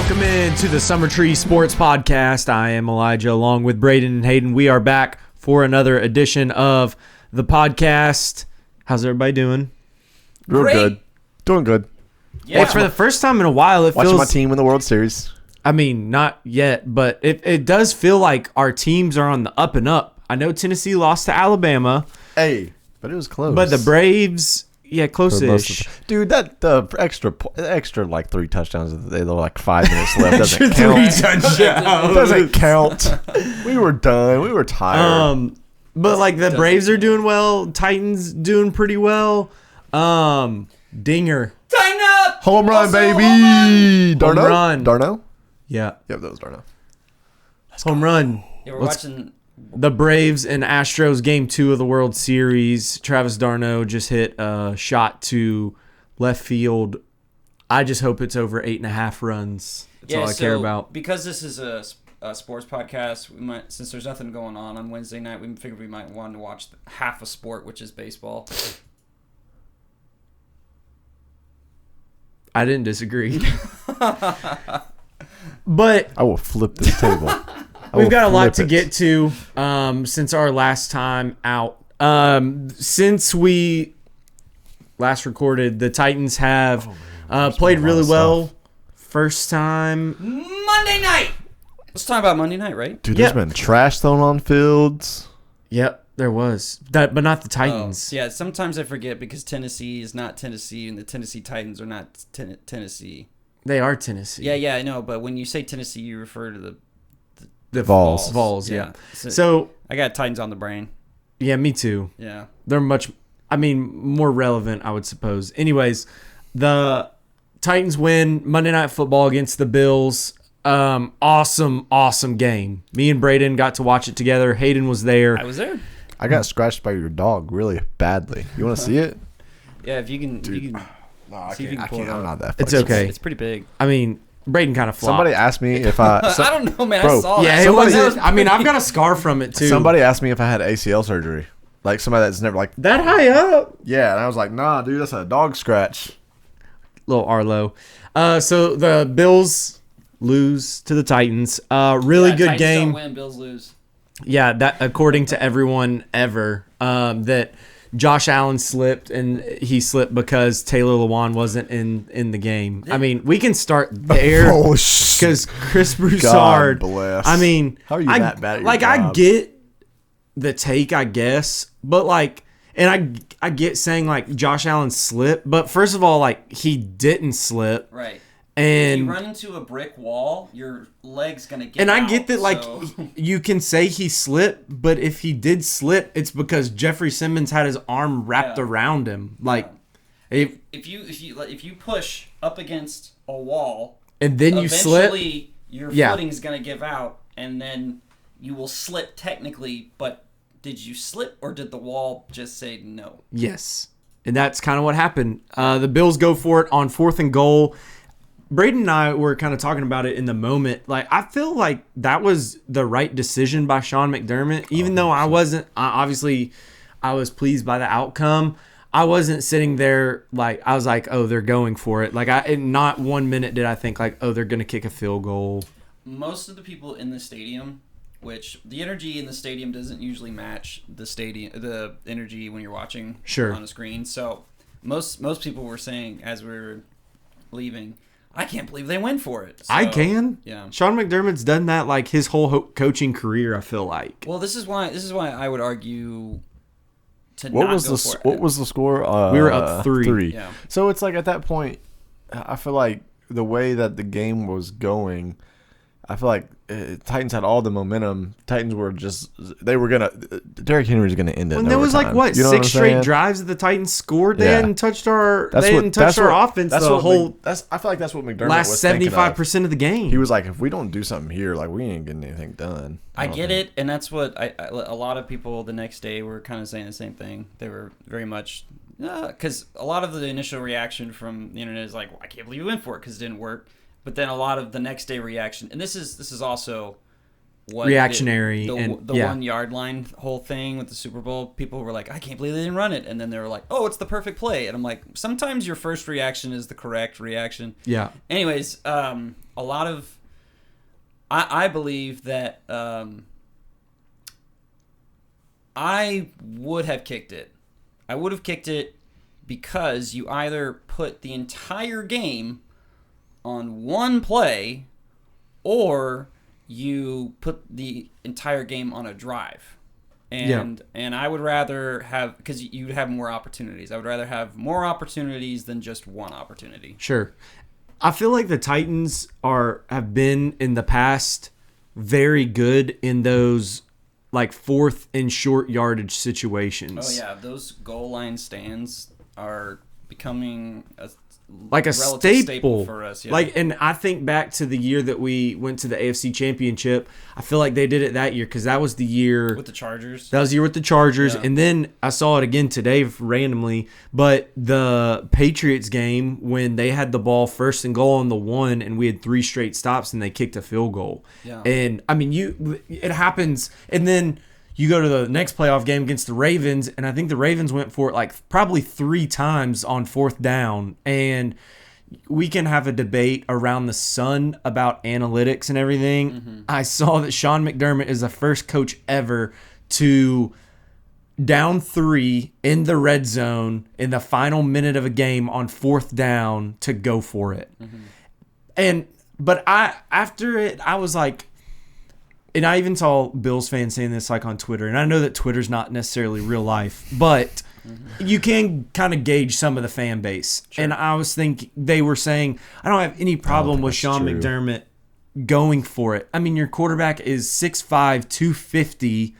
Welcome into the Summer Tree Sports Podcast. I am Elijah along with Braden and Hayden. We are back for another edition of the podcast. How's everybody doing? Real good. Doing good. Yeah. For the first time in a while, it Watching feels... my team in the World Series. I mean, not yet, but it does feel like our teams are on the up and up. I know Tennessee lost to Alabama. Hey, but it was close. But the Braves... Yeah, close-ish. Dude, the extra like 3 touchdowns, they were like 5 minutes left. Doesn't Extra 3 count. touchdowns. Doesn't count. We were done. We were tired. But like the Braves are doing well. Titans doing pretty well. Dinger. Tighten up! Home run, Also, baby! Home Darno? run. Darno? Yeah. Yep, that was Darno. Home run. Yeah, we're watching. The Braves and Astros Game 2 of the World Series. Travis d'Arnaud just hit a shot to left field. I just hope it's over 8.5 runs. That's all I care about. Because this is a sports podcast, we might, since there's nothing going on Wednesday night, we figured we might want to watch half a sport, which is baseball. I didn't disagree. But I will flip this table. we've got a lot to get to since our last time out. Since we last recorded, the Titans have played really well. First time. Monday night! Let's talk about Monday night, right? Dude, there's been trash thrown on fields. Yep, there was. But not the Titans. Yeah, sometimes I forget because Tennessee is not Tennessee and the Tennessee Titans are not Tennessee. They are Tennessee. Yeah, I know. But when you say Tennessee, you refer to The Vols. Vols, yeah. So I got Titans on the brain. Yeah, me too. Yeah. They're more relevant, I would suppose. Anyways, the Titans win Monday Night Football against the Bills. Awesome game. Me and Braden got to watch it together. Hayden was there. I was there. I got scratched by your dog really badly. You want to see it? Yeah, if you can. No, I See if you can't. can pull it I'm up. not that It's flexible. okay. It's pretty big. I mean, Braden kind of flopped. Somebody asked me if I... I don't know, man. Bro, I saw Yeah, that. it wasn't. I mean, I've got a scar from it too. Somebody asked me if I had ACL surgery. Like somebody that's never like... That high up. Yeah, and I was like, nah, dude, that's a dog scratch. Little Arlo. So the Bills lose to the Titans. Really good Titans game. Don't win, Bills lose. Yeah, that according to everyone ever, that Josh Allen slipped, and he slipped because Taylor Lewan wasn't in the game. I mean, we can start there Oh, because Chris Broussard. God bless. I mean, How are you that bad at your like I job? get the take, I guess, but like, and I get saying like Josh Allen slipped, but first of all, like he didn't slip, Right. and If you run into a brick wall, your leg's gonna get. And I out, get that, like, so- you can say he slipped, but if he did slip, it's because Jeffrey Simmons had his arm wrapped around him. Like, if if you push up against a wall, and then you slip, eventually your Yeah. footing is gonna give out, and then you will slip technically. But did you slip, or did the wall just say no? yes. And that's kind of what happened. The Bills go for it on 4th and goal. Braden and I were kind of talking about it in the moment. Like, I feel like that was the right decision by Sean McDermott, even though I wasn't. Obviously, I was pleased by the outcome. I wasn't sitting there like I was like, oh, they're going for it. Like, not 1 minute did I think like, oh, they're gonna kick a field goal. Most of the people in the stadium, which the energy in the stadium doesn't usually match the energy when you're watching on a screen. So most people were saying as we were leaving, I can't believe they went for it. So, I can. Yeah. Sean McDermott's done that like his whole coaching career, I feel like. Well, this is why I would argue to What not was go the for it. what was the score? We were up 3. Yeah. So it's like at that point, I feel like the way that the game was going, I feel like Titans had all the momentum. Titans were Derrick Henry was gonna end it. When in there was overtime. like You know 6 what I'm straight saying? drives that the Titans scored. They Yeah. hadn't touched our That's our offense that's the what whole I feel like that's what McDermott last was thinking of. 75% of the game. He was like, if we don't do something here, like we ain't getting anything done. I get it, and that's what a lot of people the next day were kind of saying the same thing. They were very much because a lot of the initial reaction from the internet is like, well, I can't believe you went for it because it didn't work. But then a lot of the next day reaction, and this is also reactionary the and 1 yard line whole thing with the Super Bowl. People were like, I can't believe they didn't run it, and then they were like, oh, it's the perfect play, and I'm like, sometimes your first reaction is the correct reaction. Yeah. Anyways, a lot of I believe that I would have kicked it. I would have kicked it because you either put the entire game on one play or you put the entire game on a drive. And I would rather have, because you'd have more opportunities. I would rather have more opportunities than just one opportunity. Sure. I feel like the Titans have been in the past very good in those like fourth and short yardage situations. Oh yeah, those goal line stands are becoming a staple for us. Yeah. Like, and I think back to the year that we went to the AFC Championship. I feel like they did it that year because that was the year with the Chargers. That was the year with the Chargers, Yeah. and then I saw it again today randomly. But the Patriots game when they had the ball first and goal on the 1, and we had 3 straight stops, and they kicked a field goal. Yeah. And I mean, it happens, and then you go to the next playoff game against the Ravens, and I think the Ravens went for it like probably 3 times on 4th down. And we can have a debate around the sun about analytics and everything. Mm-hmm. I saw that Sean McDermott is the first coach ever to down 3 in the red zone in the final minute of a game on 4th down to go for it. Mm-hmm. But after it, I was like, and I even saw Bills fans saying this like on Twitter, and I know that Twitter's not necessarily real life, but you can kind of gauge some of the fan base. Sure. And I was thinking, they were saying, I don't have any problem with Sean McDermott going for it. I mean, your quarterback is 6'5", 250,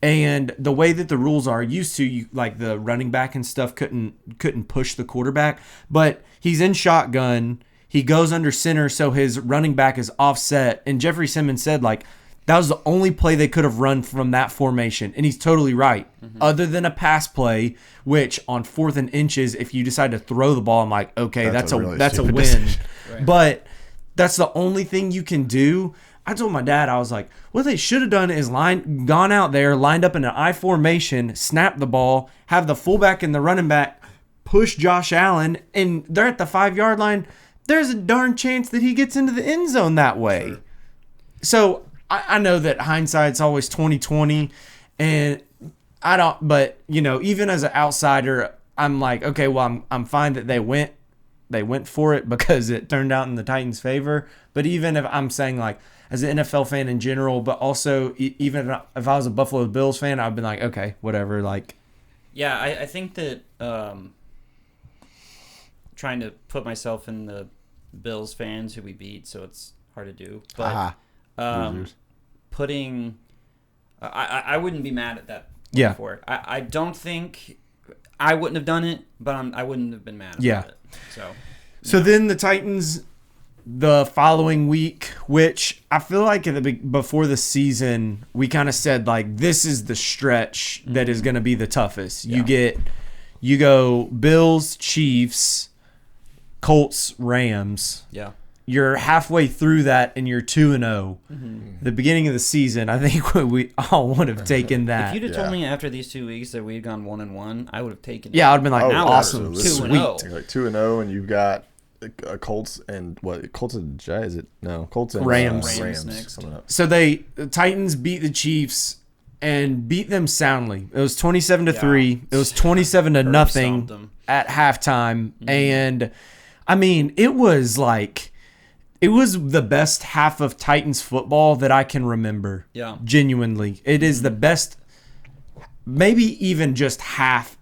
and the way that the rules are used to, you like the running back and stuff couldn't push the quarterback, but he's in shotgun. He goes under center, so his running back is offset. And Jeffrey Simmons said, like, that was the only play they could have run from that formation. And he's totally right. Mm-hmm. Other than a pass play, which on 4th and inches, if you decide to throw the ball, I'm like, okay, that's a win. Right. But that's the only thing you can do. I told my dad, I was like, what they should have done is gone out there, lined up in an I formation, snapped the ball, have the fullback and the running back push Josh Allen, and they're at the 5-yard line. There's a darn chance that he gets into the end zone that way. Sure. So I know that hindsight's always 20/20, and I don't. But even as an outsider, I'm like, okay, well, I'm fine that they went for it because it turned out in the Titans' favor. But even if I'm saying, like, as an NFL fan in general, but also even if I was a Buffalo Bills fan, I'd been like, okay, whatever. Like, yeah, I think that trying to put myself in the Bills fans who we beat, so it's hard to do, but. Putting, I wouldn't be mad at that. Yeah. For it. I don't think I wouldn't have done it, but I wouldn't have been mad about it. So then the Titans, the following week, which I feel like before the season, we kind of said like this is the stretch that is going to be the toughest. Yeah. You go Bills, Chiefs, Colts, Rams. Yeah. You're halfway through that, and you're 2-0. Mm-hmm. The beginning of the season, I think we all would have taken that. If you'd have told me after these 2 weeks that we had gone 1-1, I would have taken it. Yeah, I would have been like, awesome, sweet. Like 2-0, and you've got Colts and what? Colts and Giants? Colts and Rams next. So the Titans beat the Chiefs and beat them soundly. It was 27-3. It was 27-0 at halftime, and I mean, it was like. It was the best half of Titans football that I can remember. Yeah. Genuinely. It is the best, maybe even just half,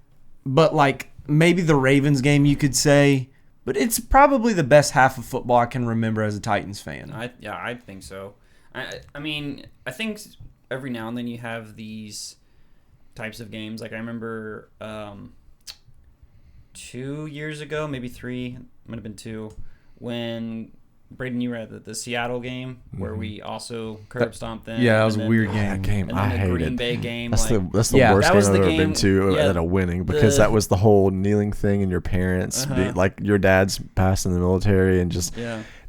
but like maybe the Ravens game you could say, but it's probably the best half of football I can remember as a Titans fan. I think so. I mean, I think every now and then you have these types of games. Like I remember 2 years ago, maybe 3, might have been 2, when Braden, you were at the Seattle game where we also curb stomped them. Yeah, that was a weird game. That game, And I then the hated. Green Bay game. That's the worst Yeah, game that I've was the ever game- been to yeah, at a winning, because that was the whole kneeling thing and your parents, like your dad's passed in the military, and just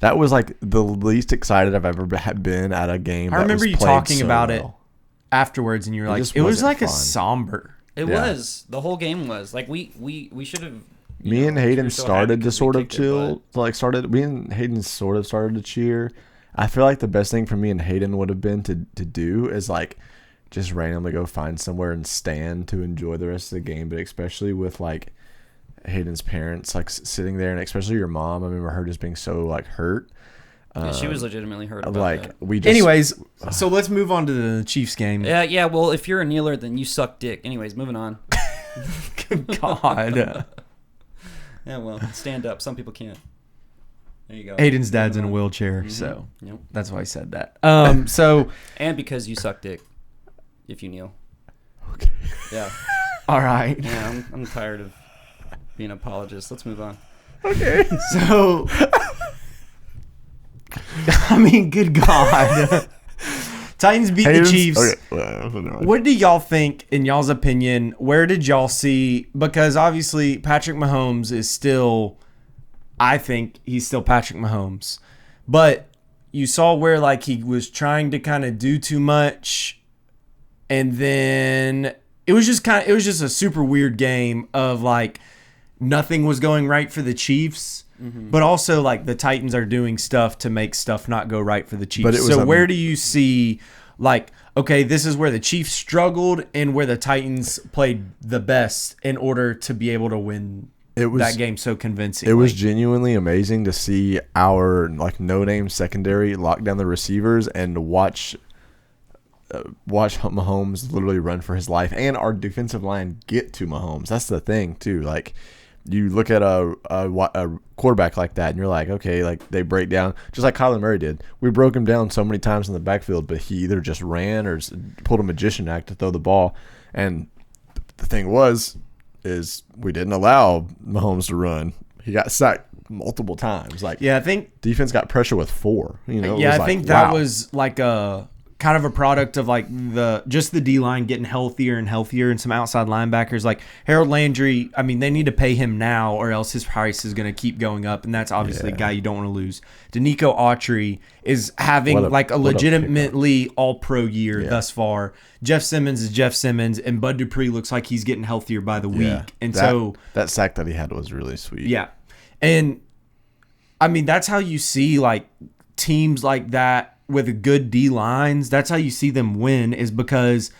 that was like the least excited I've ever been at a game. I that remember was you played talking so about well. it afterwards, and you were like, just it was wasn't like a fun. somber. It was. The whole game was. Like, we should have... Me and Hayden we were so happy started to because we sort of kicked their butt. me and Hayden sort of started to cheer. I feel like the best thing for me and Hayden would have been to do is like just randomly go find somewhere and stand to enjoy the rest of the game. But especially with like Hayden's parents like sitting there, and especially your mom, I remember her just being so like hurt. Yeah, she was legitimately hurt about Like that. we just, Anyways, so let's move on to the Chiefs game. Yeah, well, if you're a kneeler, then you suck dick. Anyways, moving on. Good God. Yeah, well, stand up. Some people can't. There you go. Hayden's dad's in a wheelchair, so Yep. that's why he said that. So And because you suck dick, if you kneel. Okay. Yeah. all right. Yeah, I'm tired of being an apologist. Let's move on. Okay. So I mean, good God. Titans beat the Chiefs. Okay. What do y'all think, in y'all's opinion? Where did y'all see? Because obviously Patrick Mahomes is still, I think he's still Patrick Mahomes. But you saw where like he was trying to kind of do too much, and then it was just a super weird game of like nothing was going right for the Chiefs. But also, like, the Titans are doing stuff to make stuff not go right for the Chiefs. But it was so where do you see, like, okay, this is where the Chiefs struggled and where the Titans played the best in order to be able to win that game so convincingly? It was genuinely amazing to see our, like, no-name secondary lock down the receivers and watch Mahomes literally run for his life, and our defensive line get to Mahomes. That's the thing, too. Like, you look at a quarterback like that, and you're like, okay, like they break down just like Kyler Murray did. We broke him down so many times in the backfield, but he either just ran or pulled a magician act to throw the ball. And the thing is we didn't allow Mahomes to run. He got sacked multiple times. Like, yeah, I think defense got pressure with 4. You know, yeah, I think that wow. was like a kind of a product of like the D-line getting healthier and healthier, and some outside linebackers like Harold Landry. I mean, they need to pay him now or else his price is going to keep going up, and that's obviously a guy you don't want to lose. Danico Autry is having a legitimately all-pro year thus far. Jeff Simmons is Jeff Simmons, and Bud Dupree looks like he's getting healthier by the week. And that sack that he had was really sweet. Yeah. And I mean, that's how you see like teams like that with good D lines. That's how you see them win, is because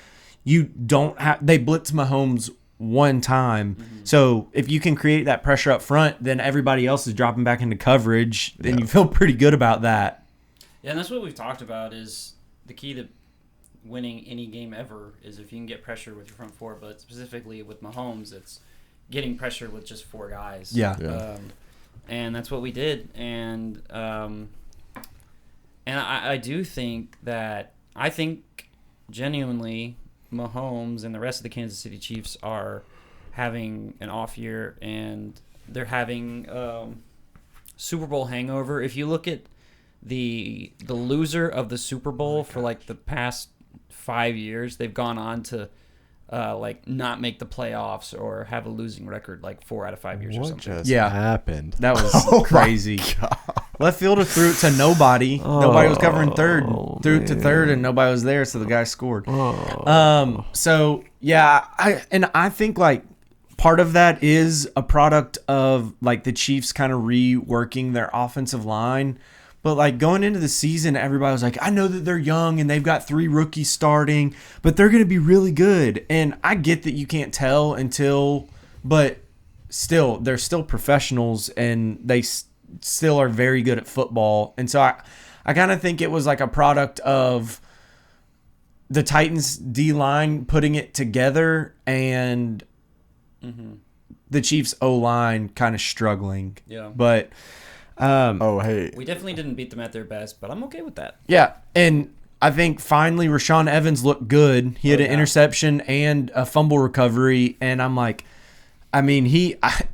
you don't have, they blitz Mahomes one time. So if you can create that pressure up front, then everybody else is dropping back into coverage. Then you feel pretty good about that. Yeah, and that's what we've talked about, is the key to winning any game ever is if you can get pressure with your front four, but specifically with Mahomes, it's getting pressure with just 4 guys. Yeah. And that's what we did. And I do think that, I think genuinely Mahomes and the rest of the Kansas City Chiefs are having an off year, and they're having Super Bowl hangover. If you look at the loser of the Super Bowl for like the past 5 years, they've gone on to like not make the playoffs or have a losing record like 4 out of 5 years or something. What just happened? That was crazy. Left fielder threw it to nobody. Nobody was covering third. Threw it to third, and nobody was there, so the guy scored. So yeah, I think like part of that is a product of like the Chiefs kind of reworking their offensive line. But like going into the season, everybody was like, I know that they're young and they've got 3 rookies starting, but they're going to be really good. And I get that you can't tell but still, they're still professionals, and they still are very good at football. And so I kind of think it was like a product of the Titans D-line putting it together and the Chiefs O-line kind of struggling. Yeah. But we definitely didn't beat them at their best, but I'm okay with that. Yeah, and I think finally Rashaan Evans looked good. He had an interception and a fumble recovery, and I'm like, I mean,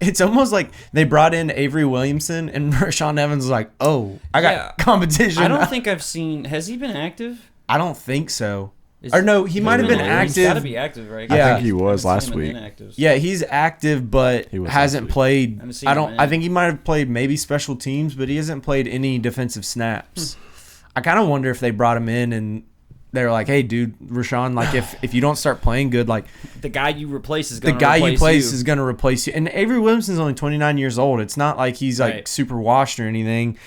it's almost like they brought in Avery Williamson and Rashaan Evans was like, oh, I got competition. I don't think I've seen. Has he been active? I don't think so. Or no, he might have been active. He's got to be active, right? Yeah. I think he was last week. Yeah, he's active, but hasn't played. I think he might have played maybe special teams, but he hasn't played any defensive snaps. I kind of wonder if they brought him in and they're like, hey, dude, Rashaan, like if you don't start playing good, like the guy you replace is going to the guy you place is going to replace you. And Avery Williamson's only 29 years old. It's not like he's like super washed or anything.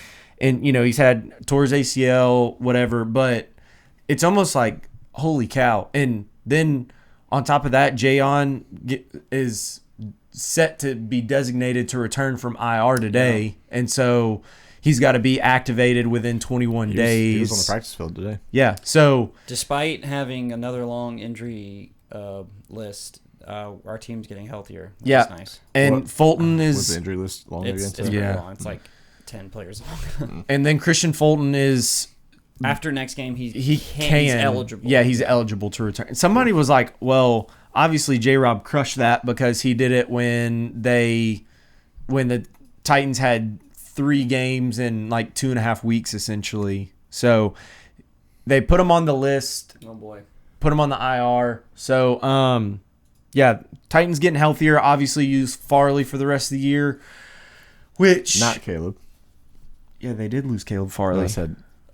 And he's had tore his ACL, whatever. But it's almost like, holy cow. And then on top of that, Jayon is set to be designated to return from IR today. Yeah. And so he's got to be activated within 21 days. He was on the practice field today. Yeah. So despite having another long injury list, our team's getting healthier. That's nice. And Fulton is... Was the injury list long again? It's pretty long. It's like 10 players long. And then Christian Fulton is... After next game, he's eligible. Yeah, he's eligible to return. Somebody was like, well, obviously J-Rob crushed that because he did it when the Titans had 3 games in like 2.5 weeks, essentially. So they put him on the list. Oh, boy. Put him on the IR. So, Titans getting healthier. Obviously use Farley for the rest of the year, which... Not Caleb. Yeah, they did lose Caleb Farley.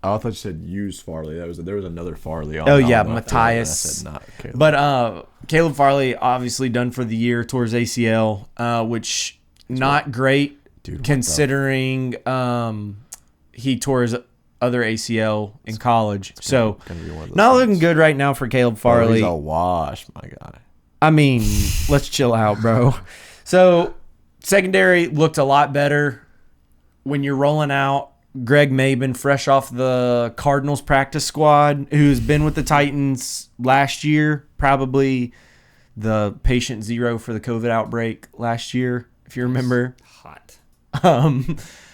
I thought you said use Farley. There was another Farley on. Oh yeah, Matthias. I said not Caleb. But Caleb Farley obviously done for the year, tore his ACL, which not great considering he tore his other ACL in college. So not looking good right now for Caleb Farley. He's a wash, my guy. I mean, let's chill out, bro. So secondary looked a lot better when you're rolling out Greg Maben, fresh off the Cardinals practice squad, who's been with the Titans last year, probably the patient zero for the COVID outbreak last year, if you remember. Hot.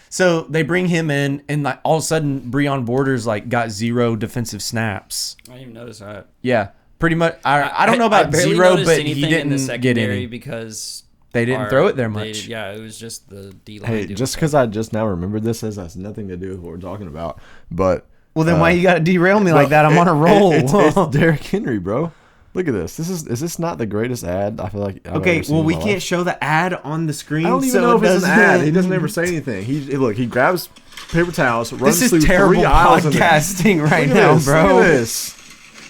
So they bring him in, and like all of a sudden, Breon Borders like got 0 defensive snaps. I didn't even notice that. Yeah, pretty much. I don't know about 0, but he didn't in the secondary get any because they didn't throw it there much. It was just the D-line. Hey, just because I just now remembered this has nothing to do with what we're talking about. But well, then why you got to derail me like that? I'm on a roll. It's Derrick Henry, bro. Look at this. Is this not the greatest ad I feel like I've ever seen we in my can't life? show the ad on the screen. I don't even know if it's an ad. He doesn't ever say anything. He grabs paper towels, runs through 3 aisles. This is terrible podcasting right now, bro. Look at this.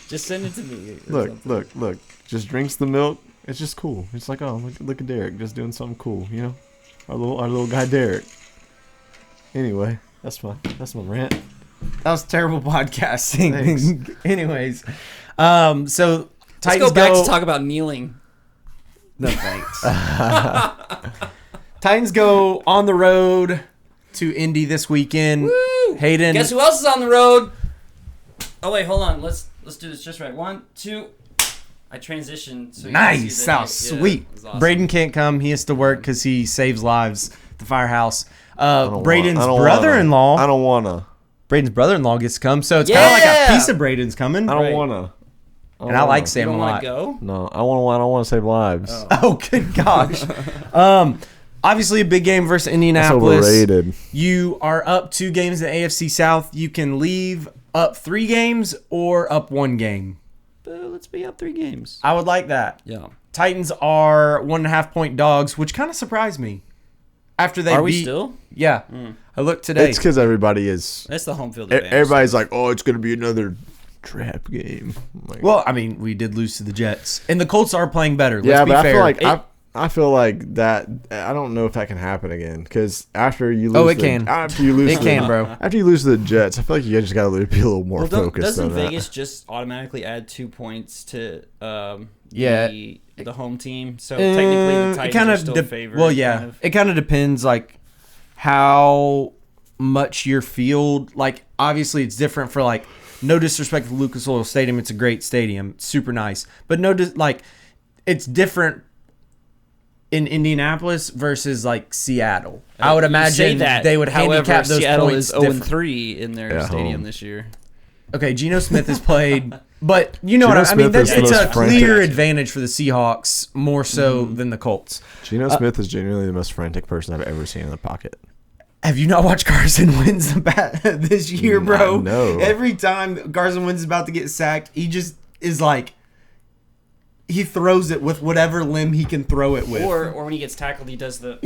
Just send it to me. Look. Just drinks the milk. It's just cool. It's like, oh, look at Derrick just doing something cool, Our little guy Derrick. Anyway, that's my rant. That was terrible podcasting. Anyways, so let's go back to talk about kneeling. No thanks. Titans go on the road to Indy this weekend. Woo! Hayden, guess who else is on the road? Oh wait, hold on. Let's do this just right. 1, 2. I transitioned. So nice. That was sweet. Awesome. Braden can't come. He has to work because he saves lives at the firehouse. Braden's brother-in-law. I don't want to. Braden's brother-in-law gets to come. So it's kind of like a piece of Braden's coming. I don't want to. And I like Sam a lot. Go? No, I don't want to save lives. Oh, good gosh. Obviously, a big game versus Indianapolis. That's overrated. You are up 2 games in the AFC South. You can leave up 3 games or up 1 game. Let's be up 3 games. I would like that. Yeah. Titans are 1.5-point dogs, which kind of surprised me. After they Are we still? Yeah. I looked today. It's because everybody is. That's the home field advantage. Everybody's like, oh, it's going to be another trap game. Well, I mean, we did lose to the Jets, and the Colts are playing better. Let's be but fair. I feel like that. I don't know if that can happen again because after you lose, After you lose, bro. After you lose to the Jets, I feel like you just got to be a little more focused. Doesn't on Vegas that. just automatically add 2 points to the home team? So technically, the Titans are still favored. Well, yeah, it kind of depends, like how much your field. Like, obviously, it's different for like. No disrespect to Lucas Oil Stadium, it's a great stadium, it's super nice, but it's different in Indianapolis versus like Seattle. I would imagine they would handicap those Seattle points. Is 0-3 in their stadium this year. Okay, Geno Smith has played But you know Geno what I mean? Smith is the It's a most clear frantic. advantage for the Seahawks, more so than the Colts. Geno Smith is genuinely the most frantic person I've ever seen in the pocket. Have you not watched Carson Wentz this year, bro? No. Every time Carson Wentz is about to get sacked, he just is like, he throws it with whatever limb he can throw it with. Or when he gets tackled, he does the.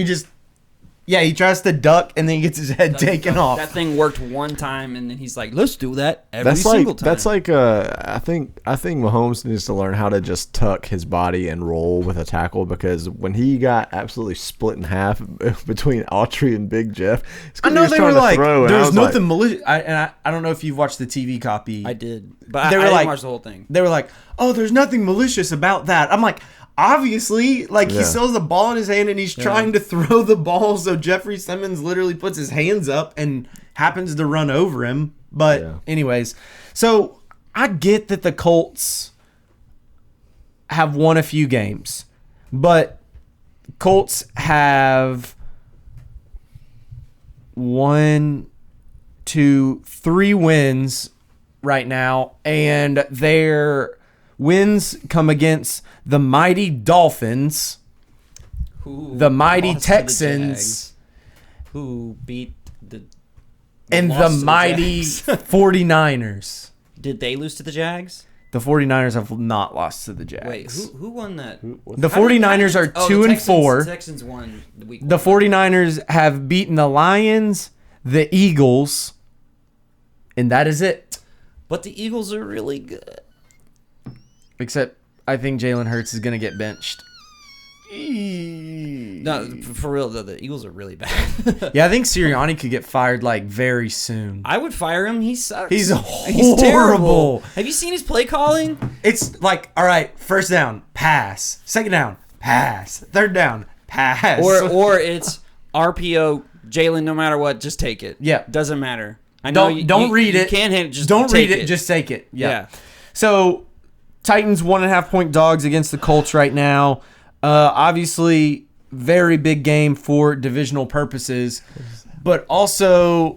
He tries to duck and then he gets his head taken off. That thing worked one time, and then he's like, "Let's do that every single time." That's like I think Mahomes needs to learn how to just tuck his body and roll with a tackle, because when he got absolutely split in half between Autry and Big Jeff, I know they were like, there was nothing malicious. I don't know if you've watched the TV copy. I did, but They I were didn't like- watch the whole thing. They were like, oh, there's nothing malicious about that. I'm like, obviously, like he Yeah. still has the ball in his hand and he's trying to throw the ball, so Jeffrey Simmons literally puts his hands up and happens to run over him. But anyways, so I get that the Colts have won a few games, but Colts have 1, 2, 3 wins right now, and their wins come against the mighty Dolphins, the mighty lost to the Texans, Jags, who beat the and lost the to the mighty Jags. 49ers. Did they lose to the Jags? The 49ers have not lost to the Jags. Wait, who won that? The 49ers are 2 and 4. The Texans won the week. The 49ers have beaten the Lions, the Eagles, and that is it. But the Eagles are really good. Except I think Jalen Hurts is going to get benched. No, for real though, the Eagles are really bad. Yeah, I think Sirianni could get fired like very soon. I would fire him. He sucks. He's terrible. horrible. Have you seen his play calling? It's like, all right, first down, pass. Second down, pass. Third down, pass. Or it's RPO, Jalen. No matter what, just take it. Yeah. Doesn't matter. I know don't read it. You can't hit it. Just don't take read it. Just take it. Yeah. So Titans 1.5 point dogs against the Colts right now. Obviously, very big game for divisional purposes, but also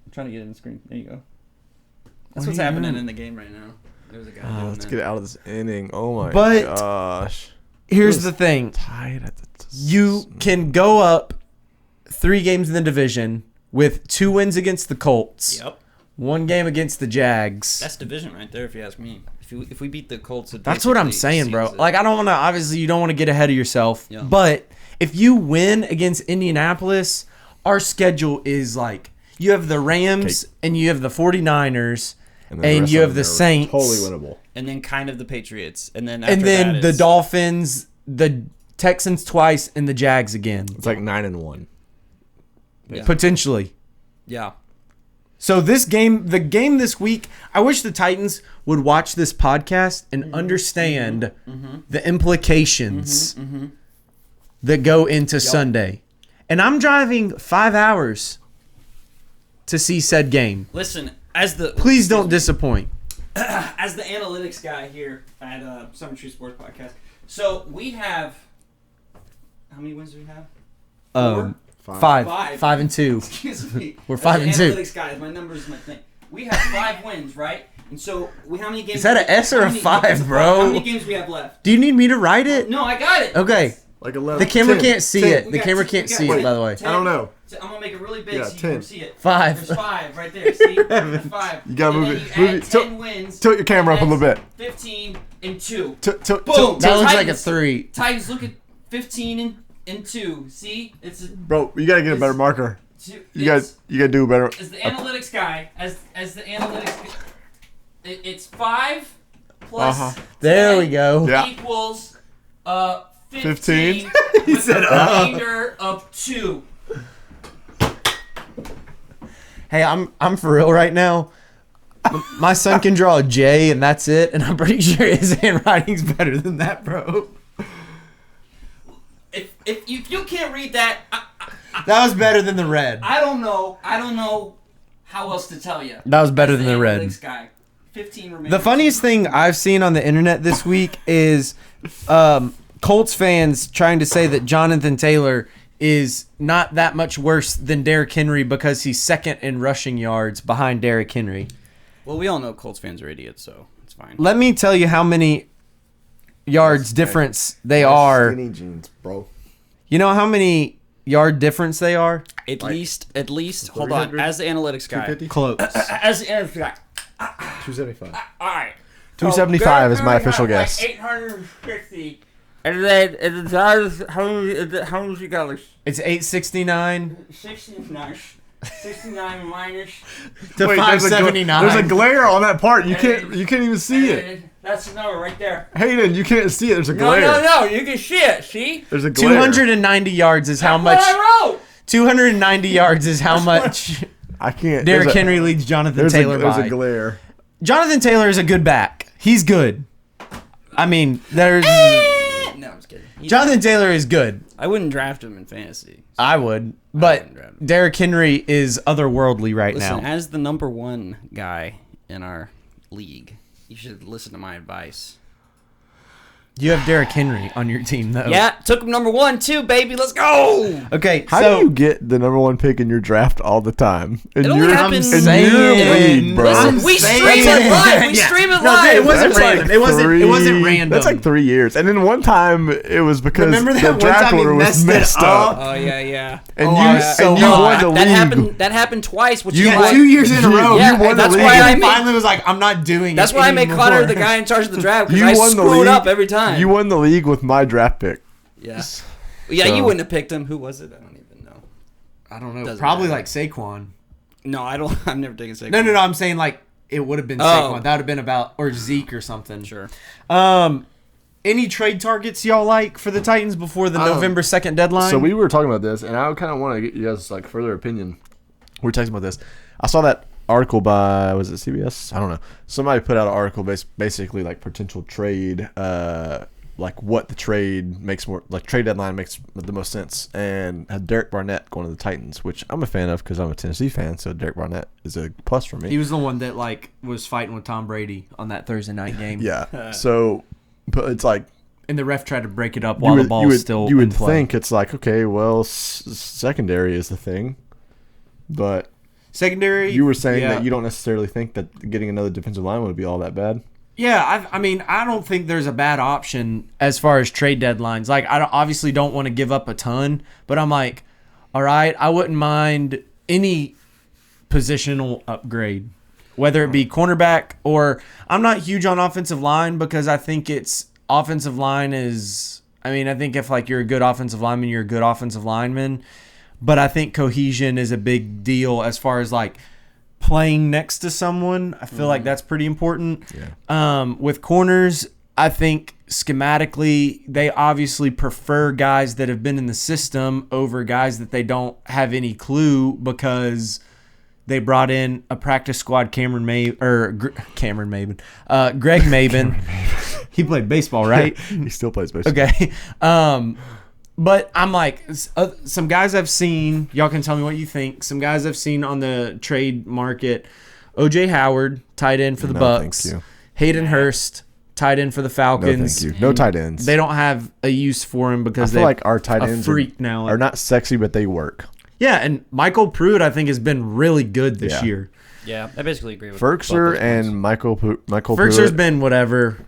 I'm trying to get in the screen. There you go. That's what's happening in the game right now. There's a guy doing Let's that. get out of this inning. Oh my But- gosh. here's the thing: Tied at the you can go up 3 games in the division with 2 wins against the Colts, Yep. 1 game against the Jags. That's division right there, if you ask me. If we beat the Colts, it That's what I'm basically saying, bro. seals it. Like, I don't want to, obviously, you don't want to get ahead of yourself. Yeah. But if you win against Indianapolis, our schedule is like, you have the Rams and you have the 49ers then and rest you of have them the are Saints. Totally winnable. and then kind of the Patriots, and then after And then that the it's- Dolphins, the Texans twice, and the Jags again. It's like 9-1. Yeah. Potentially. Yeah. So the game this week, I wish the Titans would watch this podcast and understand the implications that go into Sunday. And I'm driving 5 hours to see said game. Listen, as the Please don't disappoint. as the analytics guy here at Summer True Sports Podcast. So we have how many wins do we have? 5 and 2. Excuse me. We're 5 and As 2. the analytics guy, my numbers is my thing. We have 5 wins, right? And so how many games? Is that an S or how a many- 5, it's a bro? How many games we have left? Do you need me to write it? No, I got it. Okay. Like 11. The camera 10, can't see 10. it. We The got camera 10, can't we got see it, 10. by the way. I don't know. So I'm gonna make it really big Yeah, so you 10. can see it. 5. There's 5 right there. See? There's 5. You gotta And move then it. you Move add it. 10 wins. Tilt your camera up a little bit. 15 and 2. Boom. Boom. That looks like a Titans. 3. Titans, look at 15 and 2. See? It's Bro, you gotta get a better marker. You gotta do better. As the analytics guy, as the analytics, it's 5 plus Uh-huh. There 10 we go. Yeah. equals 15. 15. He said, remainder of 2. Hey, I'm for real right now. My son can draw a J and that's it, and I'm pretty sure his handwriting's better than that, bro. If you can't read that, That was better than the red. I don't know how else to tell you. That was better than the red. Analytics guy. 15 remaining. The funniest thing I've seen on the internet this week is Colts fans trying to say that Jonathan Taylor is not that much worse than Derrick Henry because he's second in rushing yards behind Derrick Henry. Well, we all know Colts fans are idiots, so It's fine. Let me tell you how many yards difference they are. Skinny jeans, bro. You know how many yard difference they are? At least. Hold on. As the analytics guy. Close. As the analytics guy. 275. All right. 275 is my official guess. 850. And then how many dollars? It's 869 69 minus to 579. There's a glare on that part. You can't even see it. That's the number right there. Hayden, you can't see it. There's a glare. No, you can see it. See? There's a glare. 290 yards is how much. That's what I wrote. 290 yards is how much. I can't. Derrick Henry leads Jonathan Taylor by. There's a glare. Jonathan Taylor is a good back. He's good. I mean, there's. No, I'm just kidding. Jonathan Taylor is good. I wouldn't draft him in fantasy. I would, but Derrick Henry is otherworldly right now. Listen, as the number 1 guy in our league, you should listen to my advice. You have Derrick Henry on your team, though. Yeah, took him number 1 too, baby. Let's go. Okay, How do you get the number 1 pick in your draft all the time? It only happens in your league, bro. Listen, we stream it live. We stream it live. No, it wasn't That's random. like It wasn't random. That's like 3 years. And then one time it was because Remember that the one draft time he order was messed it up. up? Oh yeah. And Oh, you I was so and you mad. won the league. That happened twice. Which Yeah, is 2 years in a row. Yeah, you won the that's league. why I And made. finally was like, I'm not doing it. That's why I make anymore. Connor the guy in charge of the draft because You I won the screw it league. up every time. You won the league with my draft pick. Yeah, So- you wouldn't have picked him. Who was it? I don't even know. I don't know. Doesn't Probably matter. like Saquon. No, I don't. I've never taken Saquon. No. I'm saying like it would have been Saquon. That would have been about or Zeke or something. Sure. Any trade targets y'all like for the Titans before the November 2nd deadline? So we were talking about this, and I kind of want to get you guys like further opinion. We were talking about this. I saw that article by was it CBS? I don't know. Somebody put out an article basically like potential trade, like what the trade makes more like trade deadline makes the most sense, and had Derek Barnett going to the Titans, which I'm a fan of because I'm a Tennessee fan. So Derek Barnett is a plus for me. He was the one that like was fighting with Tom Brady on that Thursday night game. Yeah. So, but it's like. And the ref tried to break it up while the ball was still you would in play. think it's like, okay, well, secondary is the thing. But secondary, you were saying that you don't necessarily think that getting another defensive line would be all that bad. Yeah, I mean, I don't think there's a bad option as far as trade deadlines. Like, I obviously don't want to give up a ton, but I'm like, all right, I wouldn't mind any positional upgrade, whether it be cornerback or I'm not huge on offensive line because I think it's offensive line is. I mean, I think if like you're a good offensive lineman, you're a good offensive lineman, but I think cohesion is a big deal as far as like playing next to someone. I feel like that's pretty important. Yeah. With corners, I think schematically they obviously prefer guys that have been in the system over guys that they don't have any clue because they brought in a practice squad Greg Maben. He played baseball, right? He still plays baseball. Okay. But I'm like, some guys I've seen, y'all can tell me what you think. Some guys I've seen on the trade market, O.J. Howard, tight end for the Bucks. Thank you. Hayden Hurst, tight end for the Falcons. No, thank you. No tight ends. They don't have a use for him because I feel like our tight a ends freak now. are not sexy, but they work. Yeah, and Michael Pruitt, I think, has been really good this year. Yeah, I basically agree with Ferkser and Michael Ferkser's Pruitt. been whatever.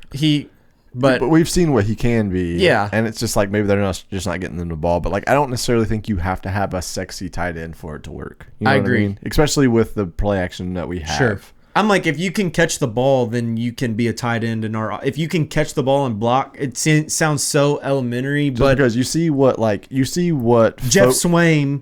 But we've seen what he can be. Yeah. And it's just like maybe they're just not getting them the ball. But like I don't necessarily think you have to have a sexy tight end for it to work. You know I what agree. I mean? Especially with the play action that we have. Sure. I'm like, if you can catch the ball, then you can be a tight end in our. If you can catch the ball and block, it sounds so elementary, Just but because you see what Jeff Swain,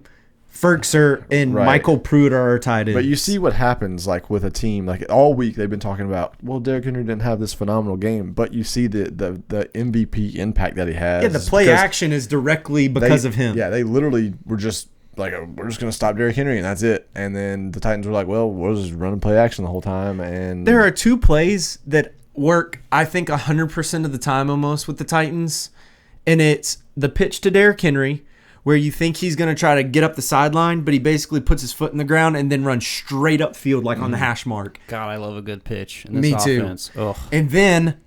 Ferkser, and Right. Michael Pruitt are our tight ends. But you see what happens like with a team like all week they've been talking about. Well, Derrick Henry didn't have this phenomenal game, but you see the MVP impact that he has. yeah, the play action is directly because of him. Yeah, they literally were just like, we're just gonna stop Derrick Henry and that's it. And then the Titans were like, well, we'll just run play action the whole time. And There are two plays that work, I think, 100% of the time almost with the Titans, and it's the pitch to Derrick Henry, where you think he's going to try to get up the sideline, but he basically puts his foot in the ground and then runs straight up field like on the hash mark. God, I love a good pitch in this Me too. offense. Ugh. And then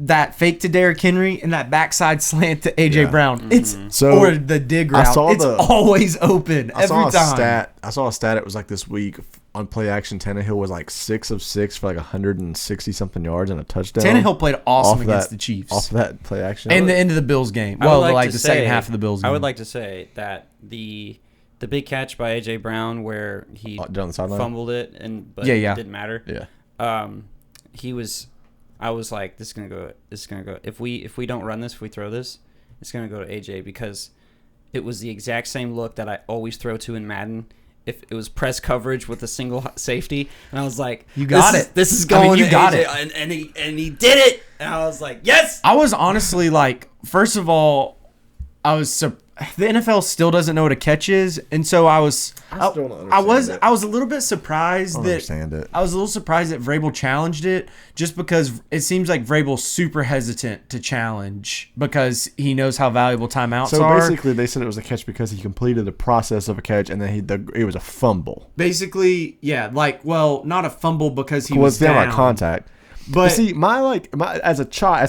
that fake to Derrick Henry and that backside slant to A.J. Brown. It's So, or the dig route. I saw it's always open every time. I saw a stat. It was like this week. on play action, Tannehill was like 6 of 6 for like 160 something yards and a touchdown. Tannehill played awesome against the Chiefs off of that play action. and the end of the Bills game. Well, like the second half of the Bills game. I would like to say that the big catch by A.J. Brown where he down the sideline fumbled it but it didn't matter. Yeah. I was like, this is gonna go. If we don't run this, if we throw this, it's gonna go to AJ because it was the exact same look that I always throw to in Madden. If it was press coverage with a single safety, and I was like, "You got it. This is going. You got AJ. it." And he did it. And I was like, yes. I was honestly like, first of all, the NFL still doesn't know what a catch is, and so I was a little bit surprised I was a little surprised that Vrabel challenged it, just because it seems like Vrabel's super hesitant to challenge because he knows how valuable timeouts are. So basically, they said it was a catch because he completed the process of a catch, and then it was a fumble. Basically, yeah, not a fumble because he was down. Down contact. But see, as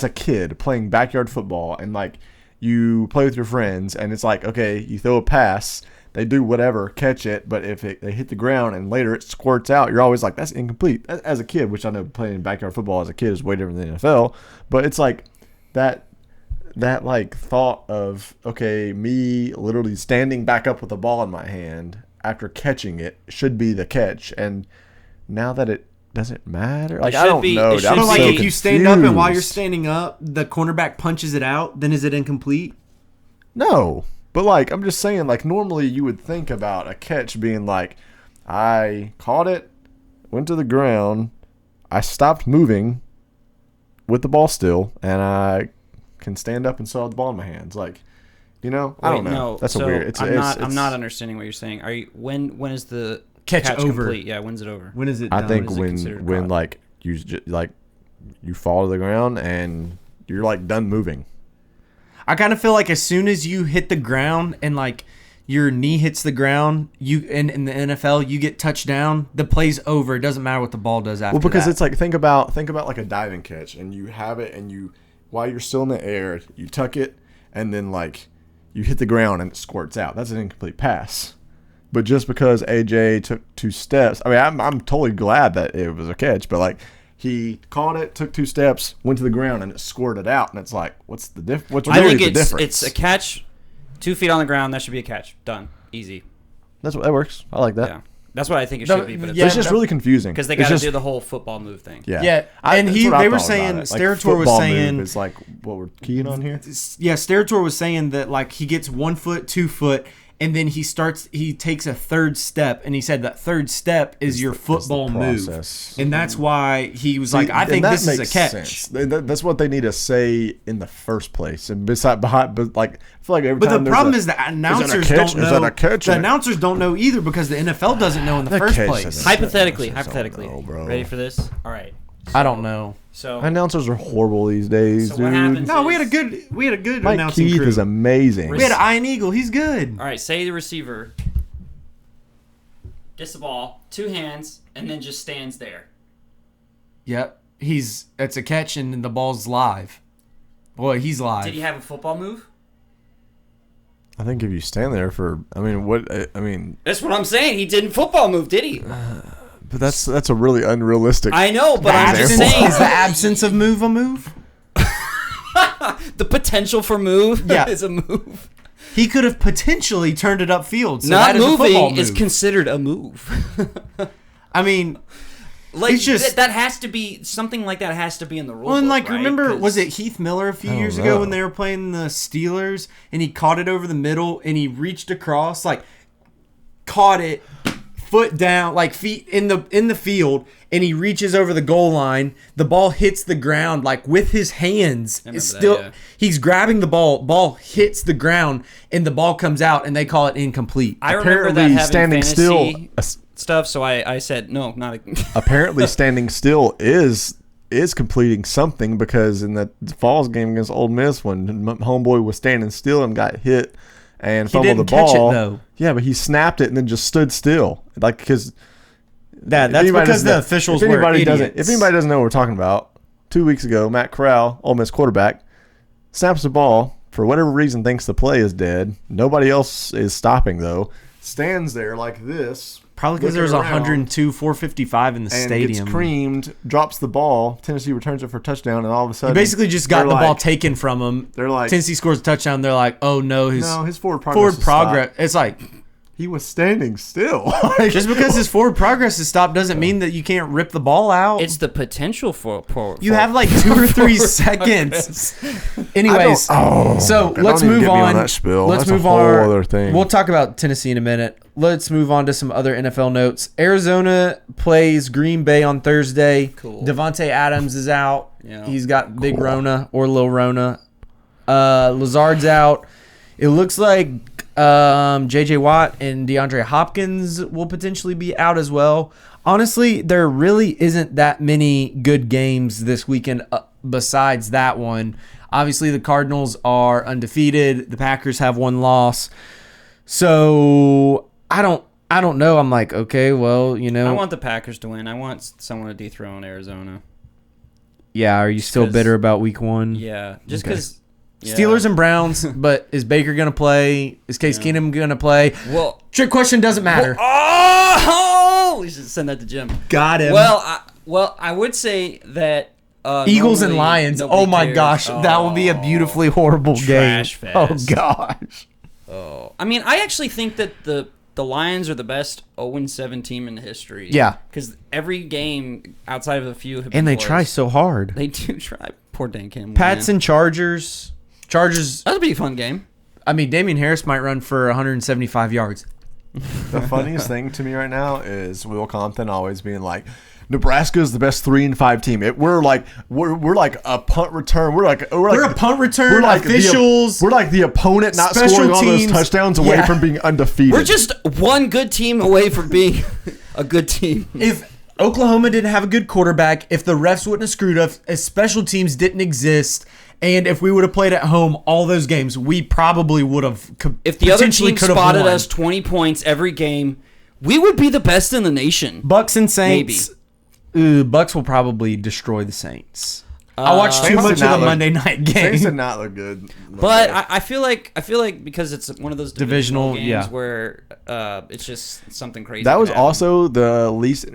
a kid playing backyard football and like. You play with your friends, and it's like, okay, you throw a pass, they do whatever, catch it, but if they hit the ground and later it squirts out, you're always like, that's incomplete. As a kid, which I know playing backyard football as a kid is way different than the NFL, but it's like that like thought of, okay, me literally standing back up with the ball in my hand after catching it should be the catch, and now that it doesn't matter. Like, I don't know. But like, if you stand up and while you're standing up, the cornerback punches it out, then is it incomplete? No. But like, I'm just saying, like, normally you would think about a catch being like, I caught it, went to the ground, I stopped moving with the ball still, and I can stand up and still have the ball in my hands. Like, I don't know. No, that's weird. I'm not understanding what you're saying. Are you when is the catch over? Complete? Yeah, when's it over? When is it done? I think when like you fall to the ground and you're like done moving. I kind of feel like as soon as you hit the ground and like your knee hits the ground, you in the NFL you get touchdown, the play's over. It doesn't matter what the ball does after. Well, because it's like think about like a diving catch, and you have it, and you while you're still in the air, you tuck it, and then like you hit the ground and it squirts out. That's an incomplete pass. But just because AJ took 2 steps, I mean, I'm totally glad that it was a catch. But like, he caught it, took 2 steps, went to the ground, and it squirted out. And it's like, what's the difference? What's really the difference? It's a catch, 2 feet on the ground. That should be a catch. Done, easy. That works. I like that. Yeah, that's what I think it should be. But it's just really confusing because they got to do the whole football move thing. Yeah. And they were saying, Sterator was saying, is like what we're keying on here. Yeah, Sterator was saying that like he gets 1 foot, 2 foot. And then he takes a 3rd step, and he said that 3rd step is your football move. And that's why he was like, I think this is a catch. That's what they need to say in the first place. And but like, I feel like every time the problem is the announcers don't know. Is that a catch? The announcers don't know either because the NFL doesn't know in the first place. Hypothetically, ready for this? All right. I don't know. So announcers are horrible these days, dude. What happens we had a good Mike announcing Keith crew. is amazing. We had Iron Eagle. He's good. All right, say the receiver gets the ball, 2 hands, and then just stands there. Yep, it's a catch, and the ball's live. Boy, he's live. Did he have a football move? I think if you stand there that's what I'm saying. He didn't football move, did he? But that's a really unrealistic. I know, but I'm just saying. Is the absence of move a move? The potential for move is a move. He could have potentially turned it upfield. So not that is moving is considered a move. I mean, like it's just that has to be something like that has to be in the rule. Well, and like right? remember, was it Heath Miller a few years ago when they were playing the Steelers and he caught it over the middle and he reached across, like caught it. Foot down, like feet in the field, and he reaches over the goal line. The ball hits the ground, like with his hands. He's grabbing the ball. Ball hits the ground, and the ball comes out, and they call it incomplete. I remember that having standing still stuff. So I said no, not. Apparently, standing still is completing something because in the Falls game against Ole Miss, when homeboy was standing still and got hit. And fumbled the ball. Catch it, though. Yeah, but he snapped it and then just stood still, like because that's because the officials were idiots. If anybody doesn't know what we're talking about, 2 weeks ago, Matt Corral, Ole Miss quarterback, snaps the ball for whatever reason, thinks the play is dead. Nobody else is stopping though. Stands there like this, Probably because there was 102, 455 in the stadium. Gets creamed, drops the ball. Tennessee returns it for a touchdown, and all of a sudden, he basically just got the ball taken from him. They're like, Tennessee scores a touchdown. They're like, oh no, his forward progress. It's like he was standing still. Just because his forward progress is stopped doesn't mean that you can't rip the ball out. It's the potential for you have like 2 or 3 seconds. Anyways, so let's move on. Let's move on. Other thing. We'll talk about Tennessee in a minute. Let's move on to some other NFL notes. Arizona plays Green Bay on Thursday. Cool. Devontae Adams is out. Yeah. He's got big Rona or Lil Rona. Lazard's out. It looks like J.J. Watt and DeAndre Hopkins will potentially be out as well. Honestly, there really isn't that many good games this weekend besides that one. Obviously, the Cardinals are undefeated. The Packers have 1 loss. So I don't know. I'm like, okay, well, I want the Packers to win. I want someone to dethrone Arizona. Yeah, are you still bitter about week 1? Yeah, just because. Yeah. Steelers and Browns, but is Baker going to play? Is Case Keenum going to play? Well, trick question doesn't matter. We should send that to Jim. Got him. Well, I would say that Eagles and Lions. Oh my gosh, that will be a beautifully horrible game. Fest. Oh gosh. Oh, I mean, I actually think that the Lions are the best 0-7 team in history. Yeah, because every game outside of a few have been and they close. Try so hard. They do try. Poor Dan Campbell. Pats and Chargers. That'll be a fun game. I mean, Damian Harris might run for 175 yards. The funniest thing to me right now is Will Compton always being like, Nebraska is the best 3-5 team. We're like a punt return. We're a punt return. We're like officials. We're like the opponent not scoring all those touchdowns away from being undefeated. We're just one good team away from being a good team. If Oklahoma didn't have a good quarterback, if the refs wouldn't have screwed up, if special teams didn't exist, and if we would have played at home all those games, we probably would have. If the other team spotted us 20 points every game, we would be the best in the nation. Bucks and Saints. Maybe. Bucks will probably destroy the Saints. I watched too much of the Monday night game. Saints did not look good. But I feel like because it's one of those divisional games yeah. where it's just something crazy. That was also the least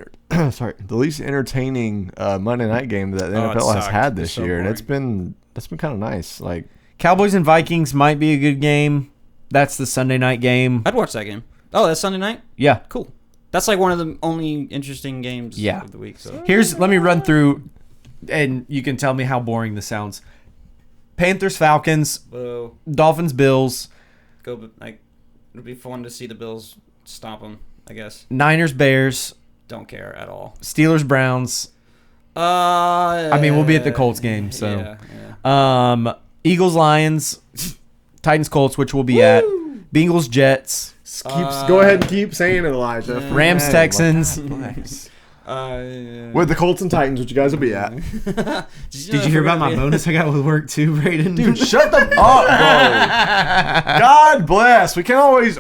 entertaining Monday night game that the NFL has had this year, and that's been kind of nice. Like Cowboys and Vikings might be a good game. That's the Sunday night game. I'd watch that game. Oh, that's Sunday night? Yeah. Cool. That's like one of the only interesting games of the week. So let me run through, and you can tell me how boring this sounds. Panthers, Falcons, Dolphins, Bills. It'll be fun to see the Bills stop them, I guess. Niners, Bears. Don't care at all. Steelers, Browns. I mean, we'll be at the Colts game, so. Yeah. Eagles, Lions. Titans, Colts, which we'll be at. Bengals, Jets. Go ahead and keep saying it, Elijah. Rams, Texans. Nice. With the Colts and Titans, which you guys will be at. Did you hear about my bonus I got with work too, Braden? Dude, shut the up, bro. God bless. We can always.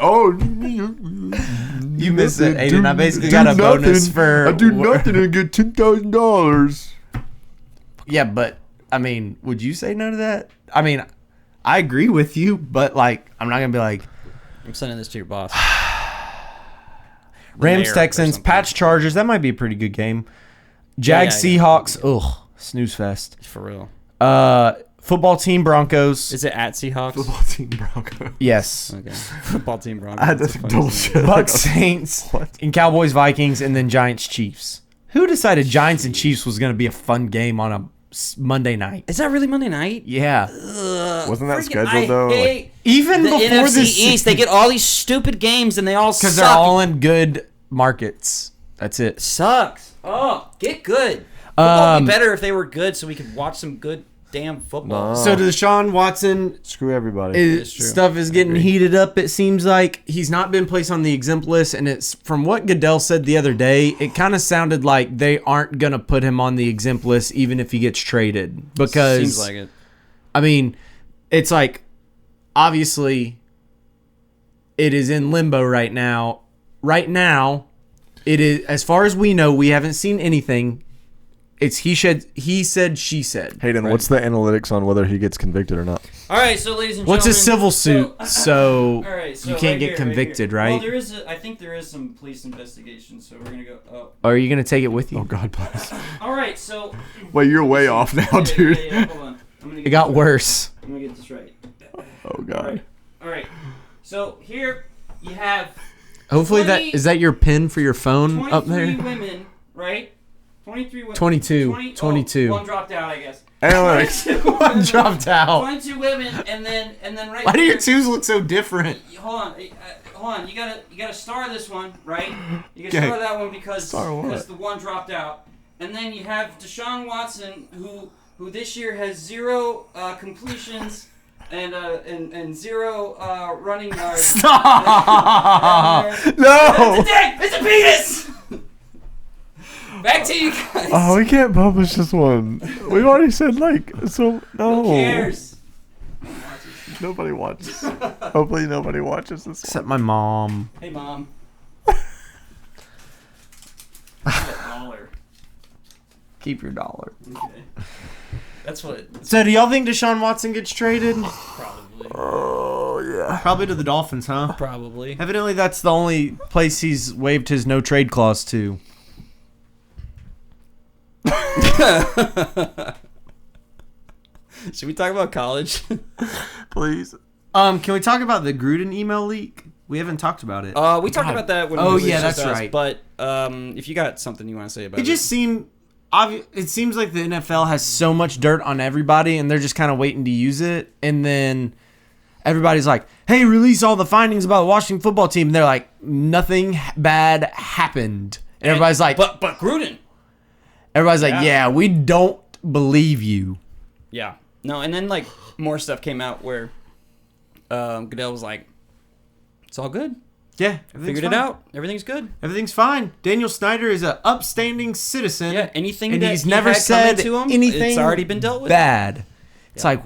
You missed it, Aiden. I basically got a bonus for. I do nothing and get $10,000. Yeah, but I mean, would you say no to that? I mean, I agree with you, but like, I'm not gonna be like. I'm sending this to your boss. Rams, Texans, Pats, Chargers. That might be a pretty good game. Jags, Seahawks. Ugh, snooze fest. For real. Football team, Broncos. Is it at Seahawks? Football team, Broncos. Yes. Okay. Football team, Broncos. I had to double check. Bucks, Saints, and Cowboys, Vikings, and then Giants, Chiefs. Who decided Giants and Chiefs was going to be a fun game on a Monday night? Is that really Monday night? Yeah. Wasn't that scheduled though? Even the before NFC this East, they get all these stupid games and they all suck. Because they're all in good markets. That's it. Sucks. Oh, get good. Football would be better if they were good, so we could watch some good damn football. No. So to Deshaun Watson, screw everybody. Stuff is getting heated up. It seems like he's not been placed on the exempt list, and it's from what Goodell said the other day. It kind of sounded like they aren't gonna put him on the exempt list even if he gets traded. Because seems like it. I mean, it's like obviously it is in limbo right now. Right now, it is, as far as we know, we haven't seen anything. It's he said, she said. Hayden, what's the analytics on whether he gets convicted or not? All right, so ladies and gentlemen, what's a civil suit? So, all right, so you can't right get here, convicted, right? right? Well, I think there is some police investigation, so we're gonna go. Oh. Are you gonna take it with you? Oh God, please. All right, so. Wait, you're way off now, dude. Yeah, hold on. It got worse. I'm gonna get this right. Oh God. All right. So here you have. Hopefully is that your pin for your phone up there? 23 women, right? 23 women. 22. 22. One dropped out, I guess. Analytics. One dropped out. 22 women, and then right. Why do here, your twos look so different? Hold on. You gotta star this one, right? You gotta star that one because the one dropped out, and then you have Deshaun Watson, who this year has 0 completions. And 0 running yards. Stop! No! It's a penis! Back to you guys. Oh, we can't publish this one. We've already said so. No. Who cares? Nobody watches. Hopefully nobody watches this one. Except my mom. Hey, Mom. $1. Keep your $1. Okay. That's what. So, do y'all think Deshaun Watson gets traded? Probably. Oh yeah. Probably to the Dolphins, huh? Probably. Evidently, that's the only place he's waived his no trade clause to. Should we talk about college? Please. Can we talk about the Gruden email leak? We haven't talked about it. We talked about that when. Oh we yeah, that's right. But if you got something you want to say about it, It just seemed. It seems like the NFL has so much dirt on everybody, and they're just kind of waiting to use it. And then everybody's like, "Hey, release all the findings about the Washington football team." And they're like, "Nothing bad happened." And everybody's like, "But Gruden." Everybody's like, "Yeah, we don't believe you." Yeah. No, and then more stuff came out where Goodell was like, "It's all good. Yeah, Figured it out. Everything's good. Everything's fine." Daniel Snyder is an upstanding citizen. Yeah, anything and that he's never had said to him, anything it's already been dealt with. Bad. It's like,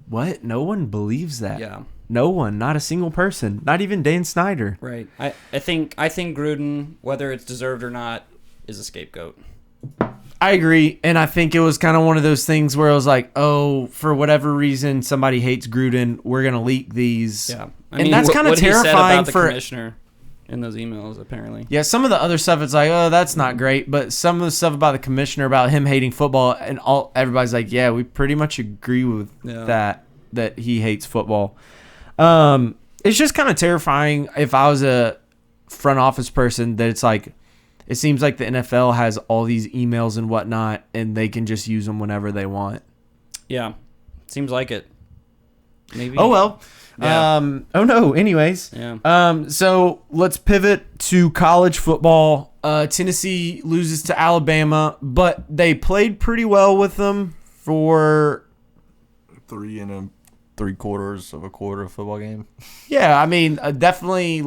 what? No one believes that. Yeah. No one, not a single person, not even Dan Snyder. Right. I think Gruden, whether it's deserved or not, is a scapegoat. I agree, and I think it was kind of one of those things where it was like, oh, for whatever reason, somebody hates Gruden. We're gonna leak these. Yeah, and that's kind of terrifying for the commissioner in those emails. Apparently, yeah. Some of the other stuff, it's like, oh, that's not great. But some of the stuff about the commissioner, about him hating football, and everybody's like, yeah, we pretty much agree with that he hates football. It's just kind of terrifying if I was a front office person that it's like. It seems like the NFL has all these emails and whatnot, and they can just use them whenever they want. Yeah, seems like it. Maybe. Oh well. Yeah. Oh no. Anyways. Yeah. So let's pivot to college football. Tennessee loses to Alabama, but they played pretty well with them for 3 3/4 of a quarter football game. Yeah, I mean, definitely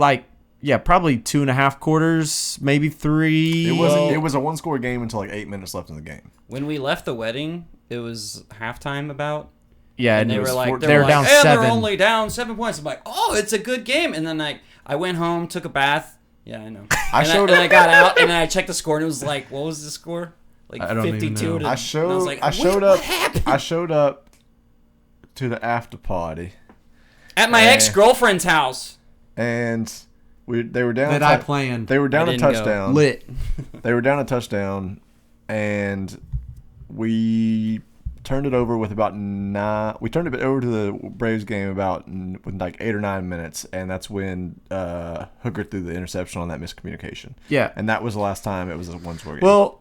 probably 2.5 quarters, maybe 3. It was a 1-score game until 8 minutes left in the game. When we left the wedding, it was halftime about. Yeah, and they were down 7. They're only down 7 points. I'm like, oh, it's a good game. And then I went home, took a bath. Yeah, I know. I got out and I checked the score and it was like, what was the score? I don't 52 even know. I showed up to the after party at my ex-girlfriend's house, and they were down. I planned. They were down a touchdown. Lit. They were down a touchdown, and we turned it over with about 9. We turned it over to the Braves game with 8 or 9 minutes, and that's when Hooker threw the interception on that miscommunication. Yeah, and that was the last time it was a 1-score game. Well,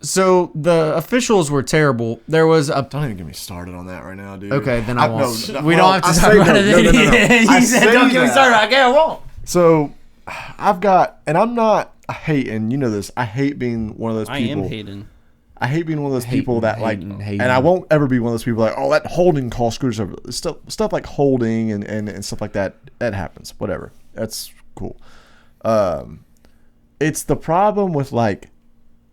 so the officials were terrible. There was a. Don't even get me started on that right now, dude. Okay, then I won't. No, we don't have to talk about it. No. You said don't get me started. Okay, I won't. So, I've got, and I'm not hating. You know this. I hate being one of those people. I am hating. I hate being one of those people that and I won't ever be one of those people oh, that holding call screws over stuff like holding and stuff like that. That happens. Whatever. That's cool. It's the problem with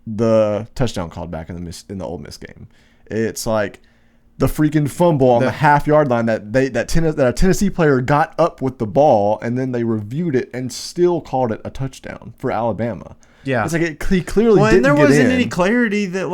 the touchdown called back in the Ole Miss game. It's the freaking fumble on the half-yard line that a Tennessee player got up with the ball and then they reviewed it and still called it a touchdown for Alabama. Yeah, it's he clearly didn't and there get wasn't in. any clarity that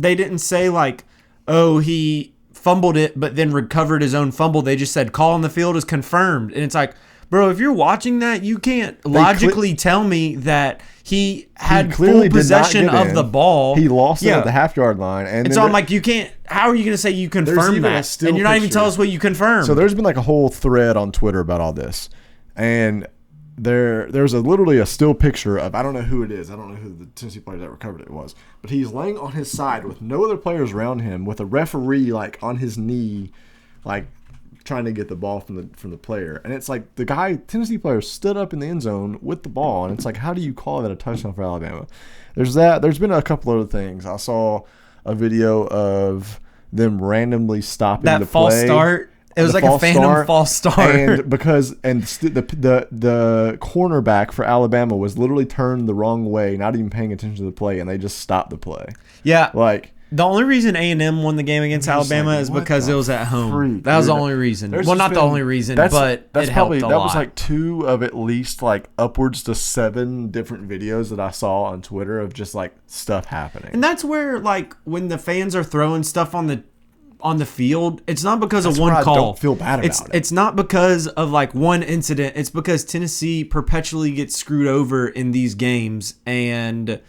they didn't say like, oh, he fumbled it, but then recovered his own fumble. They just said call on the field is confirmed. And it's like, bro, if you're watching that, you can't logically tell me that he had full possession of the ball. He lost it at the half-yard line. And so I'm like, you can't – how are you going to say you confirmed that? And you're not even telling us what you confirmed. So there's been like a whole thread on Twitter about all this. And there's literally a still picture of – I don't know who it is. I don't know who the Tennessee player that recovered it was. But he's laying on his side with no other players around him with a referee like on his knee like – trying to get the ball from the player, and it's like the Tennessee player stood up in the end zone with the ball, and it's like, how do you call that a touchdown for Alabama? There's been a couple other things. I saw a video of them randomly stopping the false play. Start. It was like a phantom false start, and the cornerback for Alabama was literally turned the wrong way, not even paying attention to the play, and they just stopped the play. Yeah, like. The only reason A&M won the game against Alabama is because it was at home. That was the only reason. Well, not the only reason, but it helped a lot. That was like 2 of at least like upwards to 7 different videos that I saw on Twitter of just like stuff happening. And that's where like when the fans are throwing stuff on the field, it's not because of one call. I don't feel bad about it. It's not because of like one incident. It's because Tennessee perpetually gets screwed over in these games, and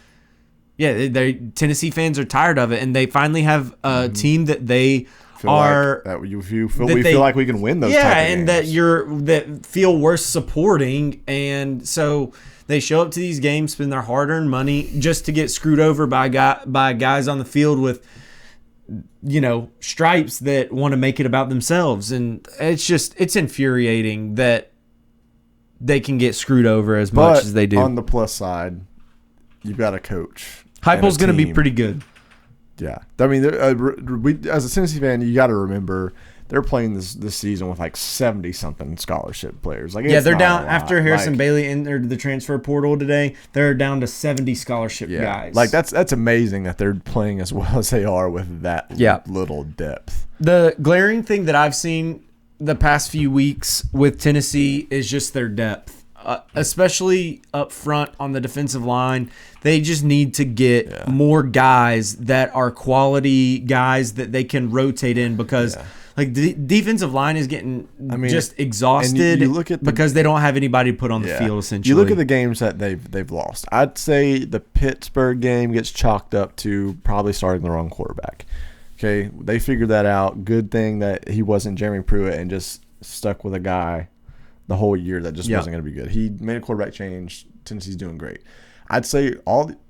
Tennessee fans are tired of it, and they finally have a team that they we feel like we can win those. Yeah, type of and games. that feel worth supporting, and so they show up to these games, spend their hard-earned money just to get screwed over by guys on the field with stripes that want to make it about themselves, and it's infuriating that they can get screwed over as much as they do. On the plus side, you've got a coach. Heupel's going to be pretty good. Yeah. I mean, as a Tennessee fan, you got to remember they're playing this season with like 70-something scholarship players. Like, they're down after Harrison Bailey entered the transfer portal today. They're down to 70 scholarship guys. Like that's amazing that they're playing as well as they are with that little depth. The glaring thing that I've seen the past few weeks with Tennessee is just their depth. Especially up front on the defensive line, they just need to get more guys that are quality guys that they can rotate in, because like the defensive line is getting just exhausted you look at because they don't have anybody to put on the field. Essentially, you look at the games that they've lost. I'd say the Pittsburgh game gets chalked up to probably starting the wrong quarterback. Okay, they figured that out. Good thing that he wasn't Jeremy Pruitt and just stuck with a guy the whole year that just wasn't going to be good. He made a quarterback change. Tennessee's doing great. I'd say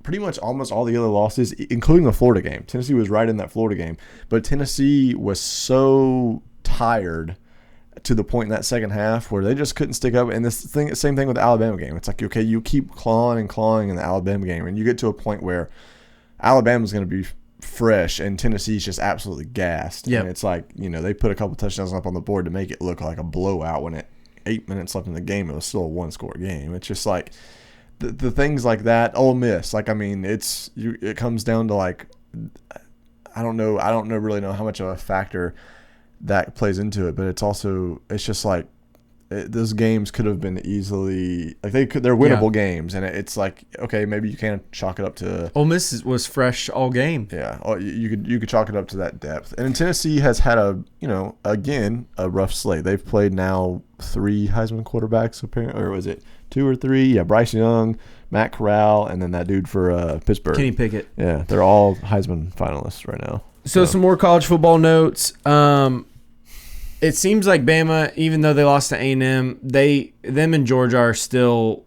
pretty much almost all the other losses, including the Florida game. Tennessee was right in that Florida game, but Tennessee was so tired to the point in that second half where they just couldn't stick up. And same thing with the Alabama game. It's like, okay, you keep clawing in the Alabama game, and you get to a point where Alabama's going to be fresh and Tennessee's just absolutely gassed. And it's like, they put a couple touchdowns up on the board to make it look like a blowout when 8 minutes left in the game, it was still a 1-score game. It's just like the things like that. Ole Miss, like, I mean, it comes down to like, I don't really know how much of a factor that plays into it, but it's just like those games could have been easily like they're winnable games, and it's like, okay, maybe you can chalk it up to Ole Miss was fresh all game. Yeah, you could chalk it up to that depth. And Tennessee has had again a rough slate. They've played now 3 Heisman quarterbacks apparently, or was it 2 or 3? Yeah, Bryce Young, Matt Corral, and then that dude for Pittsburgh, Kenny Pickett. Yeah, they're all Heisman finalists right now. So some more college football notes. It seems like Bama, even though they lost to A&M, them and Georgia are still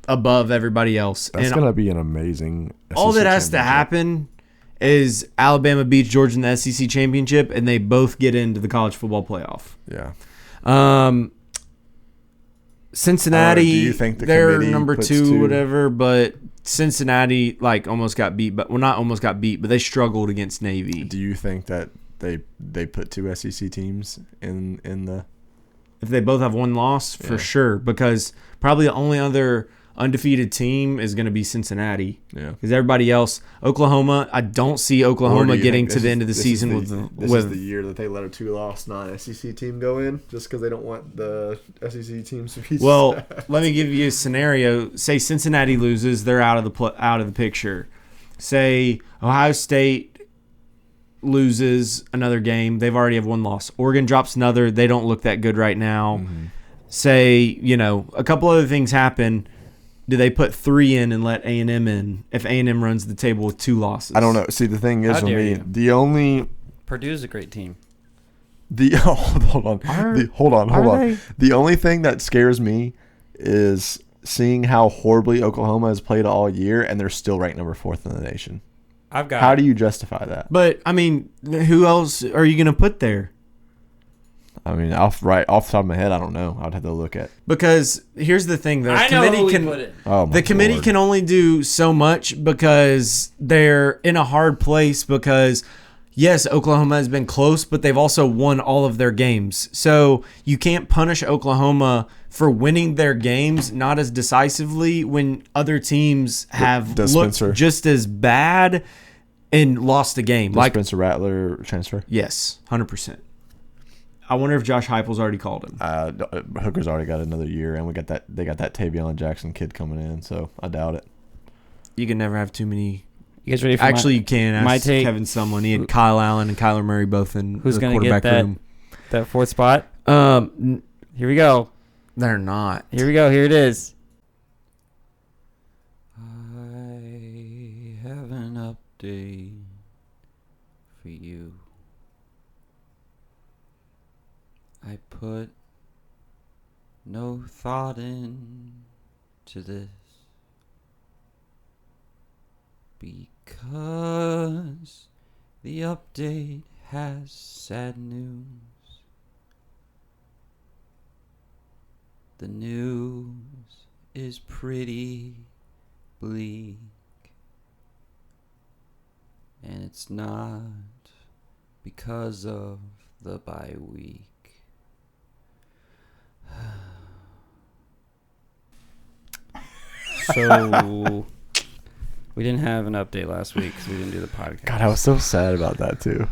above everybody else. That's going to be an amazing SEC all that has to happen is Alabama beats Georgia in the SEC championship, and they both get into the college football playoff. Yeah. Cincinnati, do you think they're number 2, whatever, but Cincinnati almost got beat, but not almost got beat, but they struggled against Navy. Do you think that they put 2 SEC teams in the? If they both have 1 loss, for sure, because probably the only other undefeated team is going to be Cincinnati. Yeah, because everybody else, Oklahoma, I don't see Oklahoma getting to the end of the season with the year that they let a 2-loss non-SEC team go in, just because they don't want the SEC teams to be. Well, let me give you a scenario. Say Cincinnati loses, they're out of the picture. Say Ohio State loses another game. They've already have one loss. Oregon drops another. They don't look that good right now. Mm-hmm. Say, a couple other things happen. Do they put 3 in and let A&M in if A&M runs the table with 2 losses? I don't know. See, the thing is, for me, the only Purdue's a great team. Hold on. The only thing that scares me is seeing how horribly Oklahoma has played all year, and they're still ranked number 4th in the nation. How do you justify that? But I mean, who else are you going to put there? I mean, off the top of my head, I don't know. I'd have to look at. Because here's the thing: the committee can only do so much because they're in a hard place. Because yes, Oklahoma has been close, but they've also won all of their games. So you can't punish Oklahoma for winning their games not as decisively when other teams have looked just as bad and lost a game. Like Spencer Rattler transfer? Yes, 100%. I wonder if Josh Heupel's already called him. Hooker's already got another year, and they got that Tavion Jackson kid coming in, so I doubt it. You can never have too many. You guys ready for you can. Ask Kevin Sumlin. He had Kyle Allen and Kyler Murray both in the quarterback room. That 4th spot? Here we go. They're not. Here we go. Here it is. I have an update for you. I put no thought into this because the update has sad news. The news is pretty bleak, and it's not because of the bye week. So we didn't have an update last week because we didn't do the podcast. God, I was so sad about that too.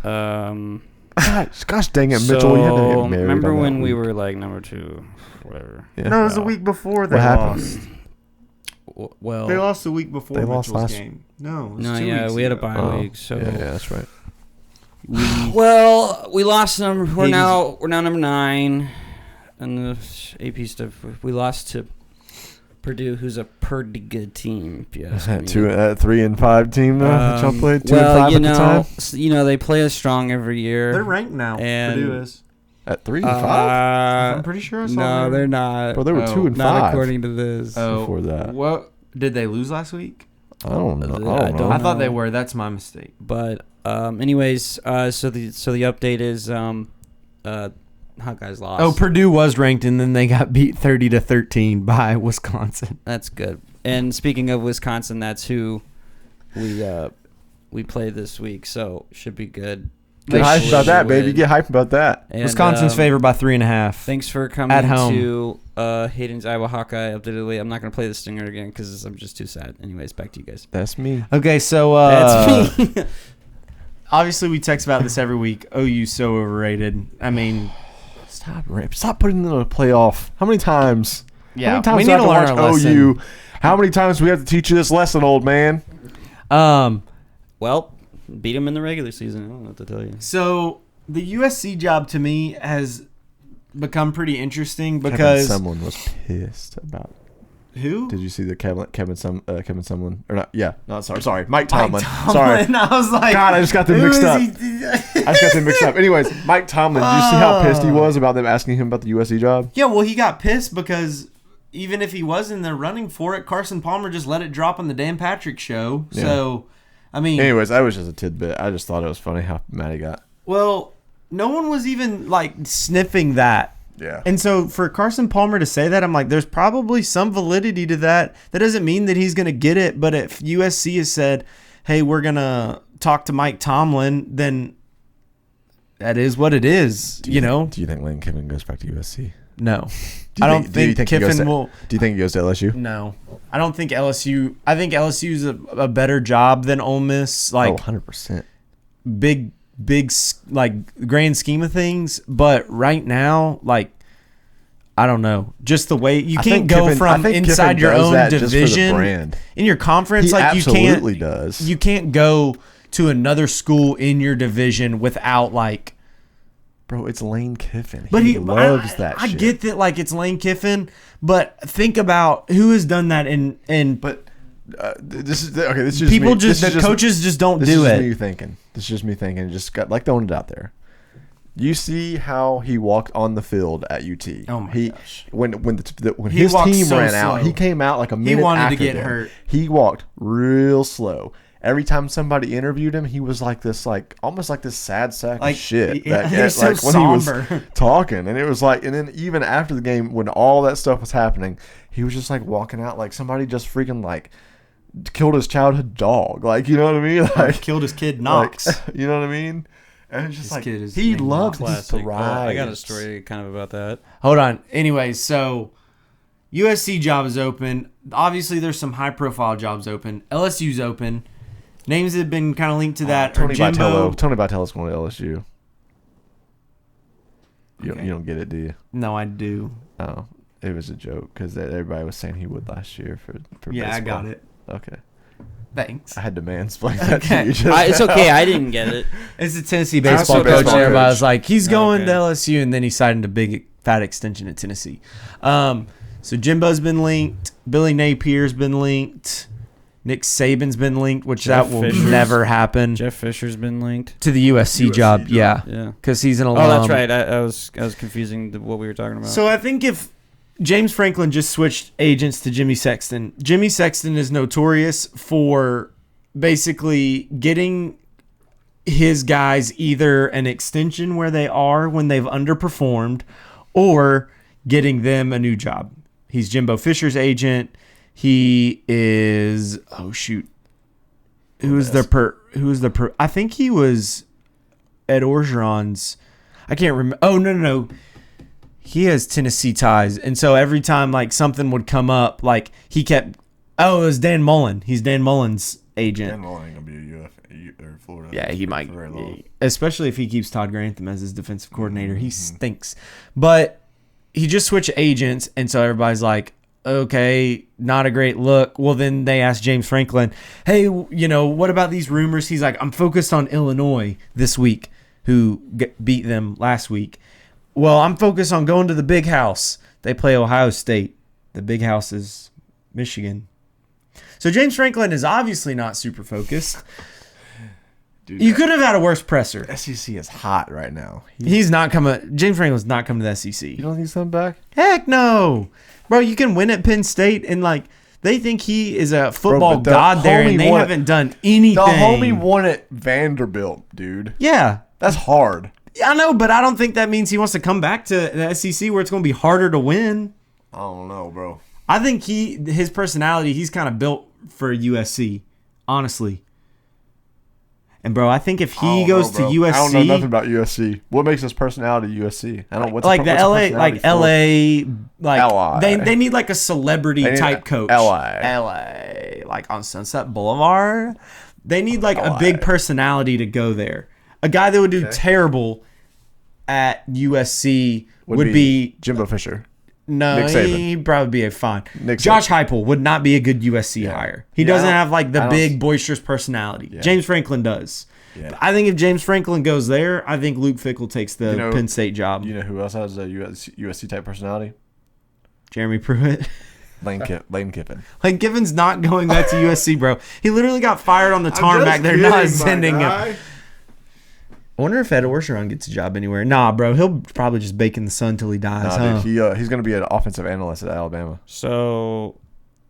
Gosh dang it, So Mitchell! You had to get married. Remember when we were like number 2, whatever? Yeah. No, it was the week before they lost. Well, they lost the week before Mitchell's game. No, it was 2 weeks we had a ago. bye week. So yeah, that's right. We lost them. We're now number 9. And the AP stuff, we lost to Purdue, who's a pretty good team. If you ask me. 3-5 team that y'all played 2-5 at the time. They play us strong every year. They're ranked now. Purdue is at 3-5. I'm pretty sure I saw. No, they're not. Well, they were 2-5. Not according to this. Before that, what did they lose last week? I don't know. I thought they were. That's my mistake. But anyways, so the update is Hawkeyes lost. Oh, Purdue was ranked, and then they got beat 30-13 by Wisconsin. That's good. And speaking of Wisconsin, that's who we play this week, so should be good. Get hyped about that, baby. Get hyped about that. And, Wisconsin's favored by 3.5. Thanks for coming at home to Hayden's Iowa Hawkeye updatedly. I'm not going to play the stinger again because I'm just too sad. Anyways, back to you guys. That's me. Okay, so that's me. Obviously, we text about this every week. OU's so overrated. I mean, stop putting them in a playoff. How many times? Yeah, how many times we need to learn our lesson. OU? How many times do we have to teach you this lesson, old man? Well, beat them in the regular season. I don't know what to tell you. So the USC job to me has become pretty interesting because someone was pissed about. Who? Did you see the Kevin Sumlin or not? Yeah, no, sorry, Mike Tomlin. Sorry, I was like, God, I just got them mixed up. Anyways, Mike Tomlin. Did you see how pissed he was about them asking him about the USC job? Yeah, well, he got pissed because even if he was in there running for it, Carson Palmer just let it drop on the Dan Patrick show. Yeah. So, I mean, anyways, that was just a tidbit. I just thought it was funny how mad he got. Well, no one was even like sniffing that. Yeah. And so for Carson Palmer to say that, I'm like, there's probably some validity to that. That doesn't mean that he's going to get it. But if USC has said, hey, we're going to talk to Mike Tomlin, then that is what it is, you know? Do you think Lane Kiffin goes back to USC? No. I don't think Kiffin will. Do you think he goes to LSU? No. I don't think LSU. I think LSU is a better job than Ole Miss. Like, 100%. Big, like, grand scheme of things. But right now, like, I don't know. Just the way you I can't think go Kiffin- from I think inside Kiffin your does own that just for the division brand. in your conference. He Like absolutely you can't. does. You can't go to another school in your division without like. Bro, it's Lane Kiffin. But he loves that I shit. get that, like it's Lane Kiffin, but think about who has done that in. But this is okay. This is just People me. just This is coaches just don't This do is it. me thinking. This is just me thinking. Just got like throwing it out there. You see how he walked on the field at UT. Oh my gosh! When He his walked team so ran out, slow. he came out like a minute. wanted to after get them. hurt. He walked real slow. Every time somebody interviewed him, he was like this, like almost like this sad sack Like, of shit. yeah, that, he was so like when he was somber. talking, and it was like, and then even after the game, when all that stuff was happening, he was just like walking out like somebody just freaking like killed his childhood dog. Like, you know what I mean? Like Killed his kid Knox. like, you know what I mean? And it's just His like kid is he named loves Knox. these Classic. thrives. I got a story kind of about that. Hold on. Anyways, so USC job is open. Obviously, there's some high-profile jobs open. LSU's open. Names that have been kind of linked to that are Tony Jimbo. Vitello's going to LSU. Okay. You don't get it, do you? No, I do. Oh, it was a joke because everybody was saying he would last year for Yeah, I baseball. got it. Okay, Thanks. I had to mansplain that Okay. to you. Just It's okay. I didn't get it. It's a Tennessee That's baseball a coach, baseball and everybody coach. was like, he's going to Okay. LSU, and then he signed a big fat extension at Tennessee. So Jimbo's been linked. Billy Napier's been linked. Nick Saban's been linked, which Jeff that will Fisher's- never happen Jeff Fisher's been linked. to the USC job. Yeah, Yeah. because he's an alum. Oh, that's right. I was confusing what we were talking about. So I think if James Franklin just switched agents to Jimmy Sexton is notorious for basically getting his guys either an extension where they are when they've underperformed or getting them a new job. He's Jimbo Fisher's agent. He is who's the I think he was Ed Orgeron's. I can't remember. Oh no. He has Tennessee ties, and so every time like something would come up, like he kept. Oh, it was Dan Mullen. He's Dan Mullen's agent. Dan Mullen ain't gonna be a UF or Florida. Yeah, he might, for very long. especially if he keeps Todd Grantham as his defensive coordinator. He stinks, but he just switched agents, and so everybody's like, okay, not a great look. Well, then they asked James Franklin, hey, what about these rumors? He's like, I'm focused on Illinois this week, who beat them last week. Well, I'm focused on going to the big house. They play Ohio State. The big house is Michigan. So James Franklin is obviously not super focused. Dude, You could have had a worse presser. SEC is hot right now. He's not coming. James Franklin's not coming to the SEC. You don't think something back? Heck no, bro. You can win at Penn State, and like they think he is a football but the god there, homie and they won- haven't done anything. The homie won at Vanderbilt, dude. Yeah, That's hard. I know, but I don't think that means he wants to come back to the SEC where it's going to be harder to win. I don't know, bro. I think his personality, he's kind of built for USC, honestly. And bro, I think if he goes to USC, I don't know nothing about USC. What makes his personality USC? I don't. What's like the what's LA, personality like for? LA, like LI. they need like a celebrity They need type coach. LA. Like on Sunset Boulevard. They need like a LI. big personality to go there. A guy that would do terrible at USC would be Jimbo Fisher. no, Nick Saban. he'd probably be a fine. Nick Josh Heupel would not be a good USC Yeah. hire. He Yeah, I doesn't don't- have like I the don't- big boisterous personality. Yeah. James Franklin does. Yeah. I think if James Franklin goes there, I think Luke Fickell takes the Penn State job. You know who else has a USC type personality? Jeremy Pruitt. Lane Kiffin. Like Givens not going back to USC, bro. He literally got fired on the tarmac. They're not sending him. I wonder if Ed Orgeron gets a job anywhere. Nah, bro. He'll probably just bake in the sun till he dies. Nah, dude, he's gonna be an offensive analyst at Alabama. So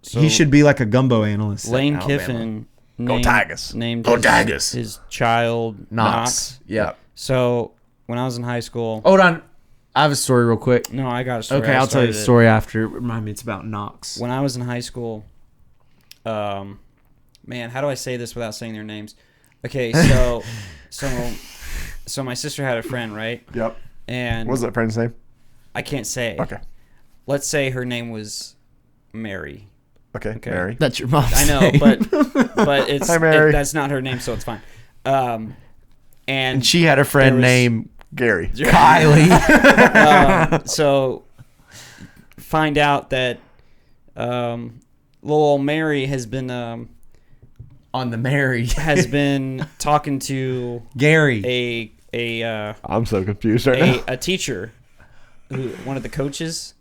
He should be like a gumbo analyst. at Lane Alabama. Kiffin Go Tigers. named Go his, Tigers. his child Knox. Yeah. So when I was in high school, Hold on. I have a story real quick. no, I got a story. Okay, I I'll tell you the started it. story after. Remind me, it's about Knox. When I was in high school, man, how do I say this without saying their names? Okay, so my sister had a friend, right? Yep. And What was that friend's name? I can't say. Okay. Let's say her name was Mary. Okay. Okay. Mary. That's your mom's I know, name. but it's Hi, Mary. that's not her name, so it's fine. And And she had a friend There was- named Gary. Kylie. so find out that little old Mary has been On the Mary. has been talking to Gary. I'm so confused right now. a teacher, one of the coaches.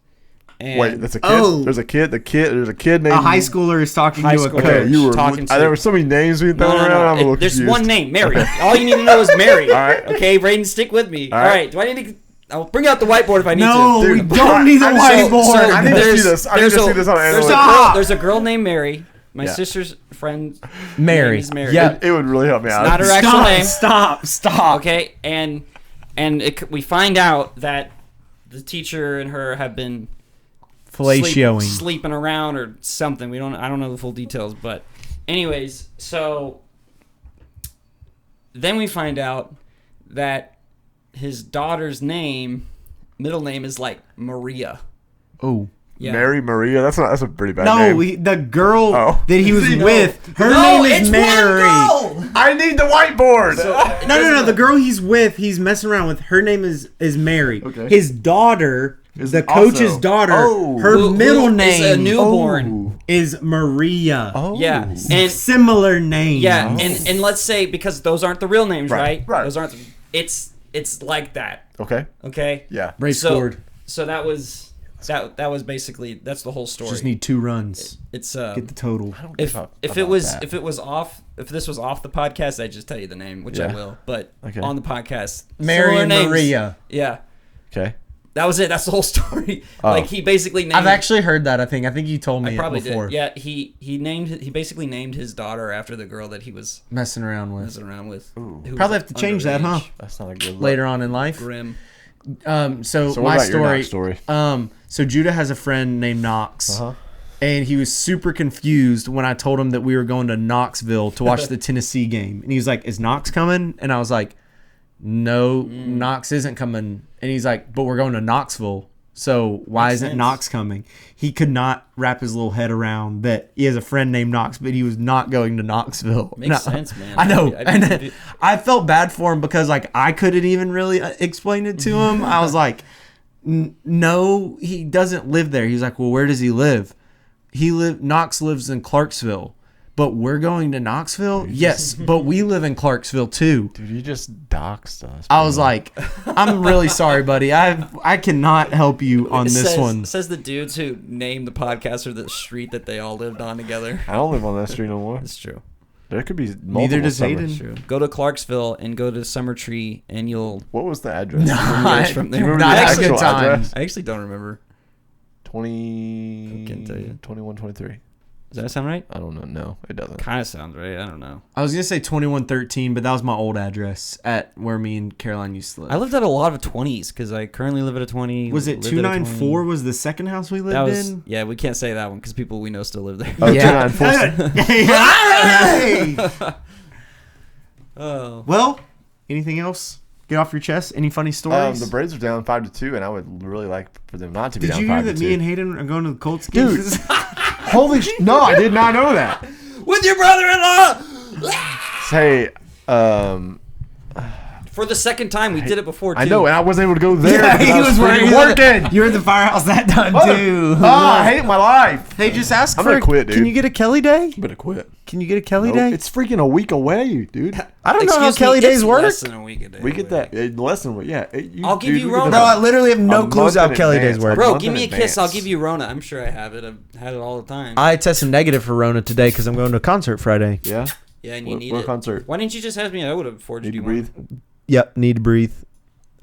And Wait, that's a kid. Oh. There's a kid named A high schooler is talking High to a schooler. coach. Okay, you were. talking to- There were so many names being thrown around. I'm a little There's confused. one name, Mary. All you need to know is Mary. All right. Okay, Brayden, stick with me. All right. right. Do I need to? I'll bring out the whiteboard if I need No, to. we Dude, don't need the I'm whiteboard. so- I need to There's- see this. I need to there's see a- this on There's analytics. Stop. there's a girl named Mary. My Yeah. sister's friend. Mary. name is Mary. Yeah. It would really help me out. not her actual name. Stop. Okay, and we find out that the teacher and her have been Fellatioing. sleeping around or something. I don't know the full details, but anyways, so then we find out that his daughter's middle name is like Maria. Oh. Yeah. Mary Maria. That's a pretty bad No, name. the girl Oh. that he was No. with, her No, name it's is Mary. one girl! I need the whiteboard. No. The girl he's with, he's messing around with. Her name is Mary. Okay. His daughter, Is the also- coach's daughter, Oh. her Who middle is name a newborn. is Maria. Oh. Yeah, and Similar name. yeah, and let's say because those aren't the real names, right? Right. Those aren't. It's like that. Okay. Okay. Yeah. Ray scored. So that was basically that's the whole story. Just need 2 runs. It's Get the total. if about it was that. if this was off the podcast, I'd just tell you the name, which I Yeah. will. But Okay. on the podcast, Mary similar and names. Maria. Yeah, Okay. that was it. That's the whole story. Oh. Like he basically named. I've actually heard that. I think you told me I it probably before. did. Yeah, he basically named his daughter after the girl that he was Messing around with. messing around with. who was Probably have to change that, huh? underage. That's not a good look. Later on in life. Grim. So So what my about your story. Knox story? So Judah has a friend named Knox. Uh-huh. And he was super confused when I told him that we were going to Knoxville to watch the Tennessee game. And he was like, "Is Knox coming?" And I was like, "No, Knox isn't coming." And he's like, "But we're going to Knoxville. So why Makes isn't sense. Knox coming?" He could not wrap his little head around that he has a friend named Knox, but he was not going to Knoxville. Makes sense, man. I know. I And I felt bad for him because like I couldn't even really explain it to him. I was like, "No, he doesn't live there." He's like, "Well, where does he live?" Knox lives in Clarksville. But we're going to Knoxville? Yes, but we live in Clarksville too. Dude, you just doxed us. I was like, "I'm really sorry, buddy. I cannot help you on this one." Says the dudes who named the podcast or the street that they all lived on together. I don't live on that street no more. That's true. There could be multiple Neither does summers. Hayden. True. Go to Clarksville and go to Summer Tree, and you'll. What was the address? Not, from Do you there. remember not the a actual good time. address? I actually don't remember. 20. I can't tell you. 21, 23. Does that sound right? I don't know. No, it doesn't. Kind of sounds right. I don't know. I was gonna say 2113, but that was my old address at where me and Caroline used to live. I lived at a lot of 20s because I currently live at a 20. Was it lived at a 294? Was the second house we lived That was in? yeah. We can't say that one because people we know still live there. Oh, Yeah. 294. Hey! Oh. Well, anything else? Get off your chest. Any funny stories? The Braves are down 5-2, and I would really like for them not to be Did down you hear 5-2. that me and Hayden are going to the Colts Dude. games? Holy no, I did not know that. With your brother-in-law. Hey, For the second time, we did it before too. I know, and I wasn't able to go there. Yeah, because he I was freaking working. You were at the firehouse that time too. Oh, I hate my life. Hey, just ask I'm for gonna quit, dude. Can you get a Kelly day? I'm gonna quit. Can you get a Kelly Nope, day? it's freaking a week away, dude. I don't know how Excuse me, Kelly it's days work. Less than a week a day. We get that less than what? Yeah, I'll give you Rona. Bro, I literally have no A clues month how in Kelly days advance. work. Bro, month give in me a kiss. I'll advance. give you Rona. I'm sure I have it. I've had it all the time. I tested negative for Rona today because I'm going to a concert Friday. Yeah. yeah, and you What, need what it. concert? Why didn't you just ask me? I would have forged Need you to one. breathe. Yep, need to breathe.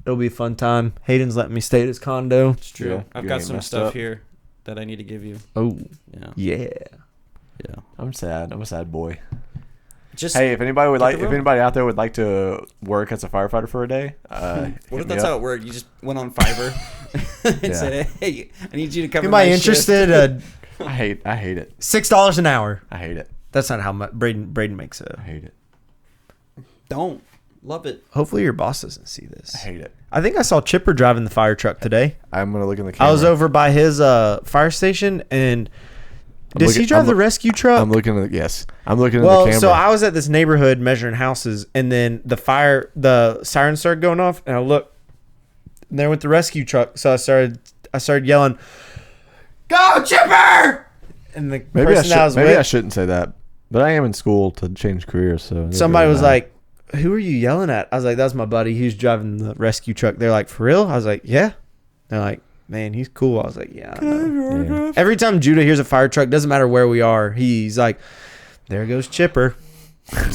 It'll be a fun time. Hayden's letting me stay at his condo. It's true. Yeah, I've you're got getting some messed stuff up. here that I need to give you. Oh, Yeah, yeah. yeah. I'm sad. I'm a sad boy. Just Hey, if anybody would Get like, the if room. anybody out there would like to work as a firefighter for a day, what if that's how it worked? You just went on Fiverr and Yeah. said, "Hey, I need you to cover Anybody my interested? I hate it. $6 an hour. I hate it. That's not how much Braden makes it. I hate it. shift." Don't love it. Hopefully your boss doesn't see this. I hate it. I think I saw Chipper driving the fire truck today. I'm gonna look in the camera. I was over by his fire station, and does he looking- drive I'm the look- rescue truck? I'm looking at yes. I'm looking at Well, the camera. so I was at this neighborhood measuring houses, and then the siren started going off, and I looked, and there went the rescue truck. So I started yelling, Go Chipper! And the person I was with, maybe I shouldn't say that, but I am in school to change careers. So somebody was like, "Who are you yelling at?" I was like, "That's my buddy. He's driving the rescue truck." They're like, "For real?" I was like, "Yeah." They're like, "Man, he's cool." I was like, "Yeah, I know." Yeah. Every time Judah hears a fire truck, doesn't matter where we are, he's like, "There goes Chipper."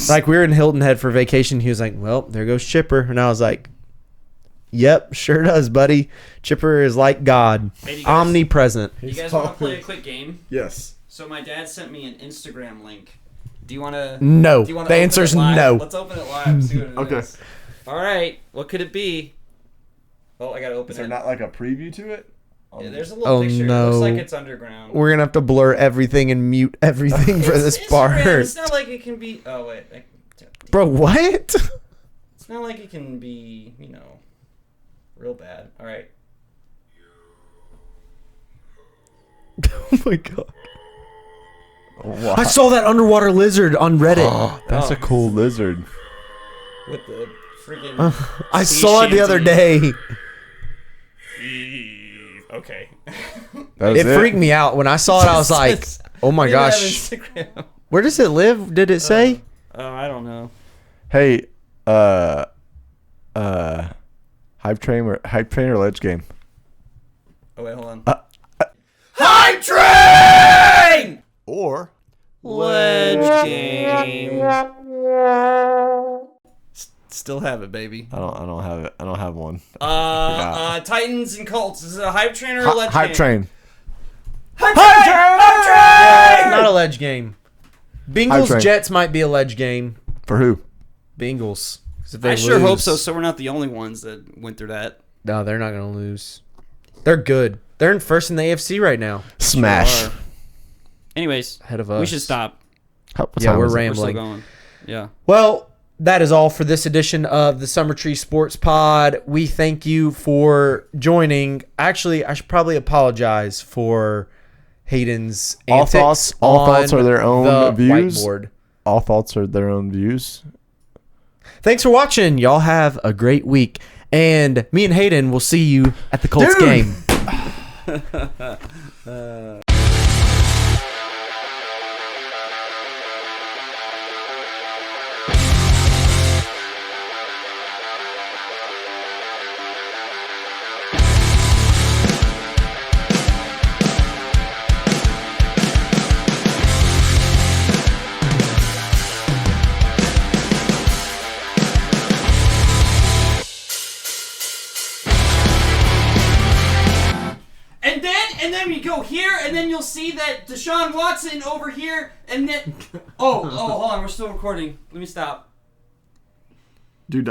Like we were in Hilton Head for vacation. He was like, "Well, there goes Chipper," and I was like, "Yep, sure does, buddy. Chipper is like God, Hey, omnipresent." You guys want to play a quick game? Yes. So my dad sent me an Instagram link. Do you want to? No. Do you wanna The open answer is it live? no. Let's open it live. See what it Okay. is. All right. What could it be? Oh, I gotta open Is there it. not like a preview to it? Yeah, there's a little picture. no. It looks like it's underground. We're gonna have to blur everything and mute everything for this part. Instagram. It's not like it can be. Oh wait. Bro, what? It's not like it can be. Real bad. All right. Oh my god. Wow. I saw that underwater lizard on Reddit. Oh, that's a cool lizard. With the freaking. I saw it the other day. Okay. It freaked me out. When I saw it, I was like, oh my gosh. Instagram. Where does it live? Did it say? Oh, I don't know. Hey, hype train or ledge game? Oh wait, hold on. Hype train! Or Ledge game. Still have it, baby. I don't have it. I don't have one. Titans and Colts. Is it a hype train or a ledge Hype game? train. Hype train! Not a ledge game. Hype Bengals train. Jets might be a ledge game. For who? Bengals. 'Cause if I they sure lose- hope so. So we're not the only ones that went through that. No, they're not gonna lose. They're good. They're in first in the AFC right now. Smash. Sure. Anyways, Ahead of us. we should stop. What Yeah, time we're is it? We're still rambling. going. Yeah. Well, that is all for this edition of the Summer Tree Sports Pod. We thank you for joining. Actually, I should probably apologize for Hayden's All antics thoughts are their own the views. whiteboard. All thoughts are their own views. Thanks for watching. Y'all have a great week. And me and Hayden will see you at the Colts Dude! game. And then you go here, and then you'll see that Deshaun Watson over here, and then hold on, we're still recording. Let me stop.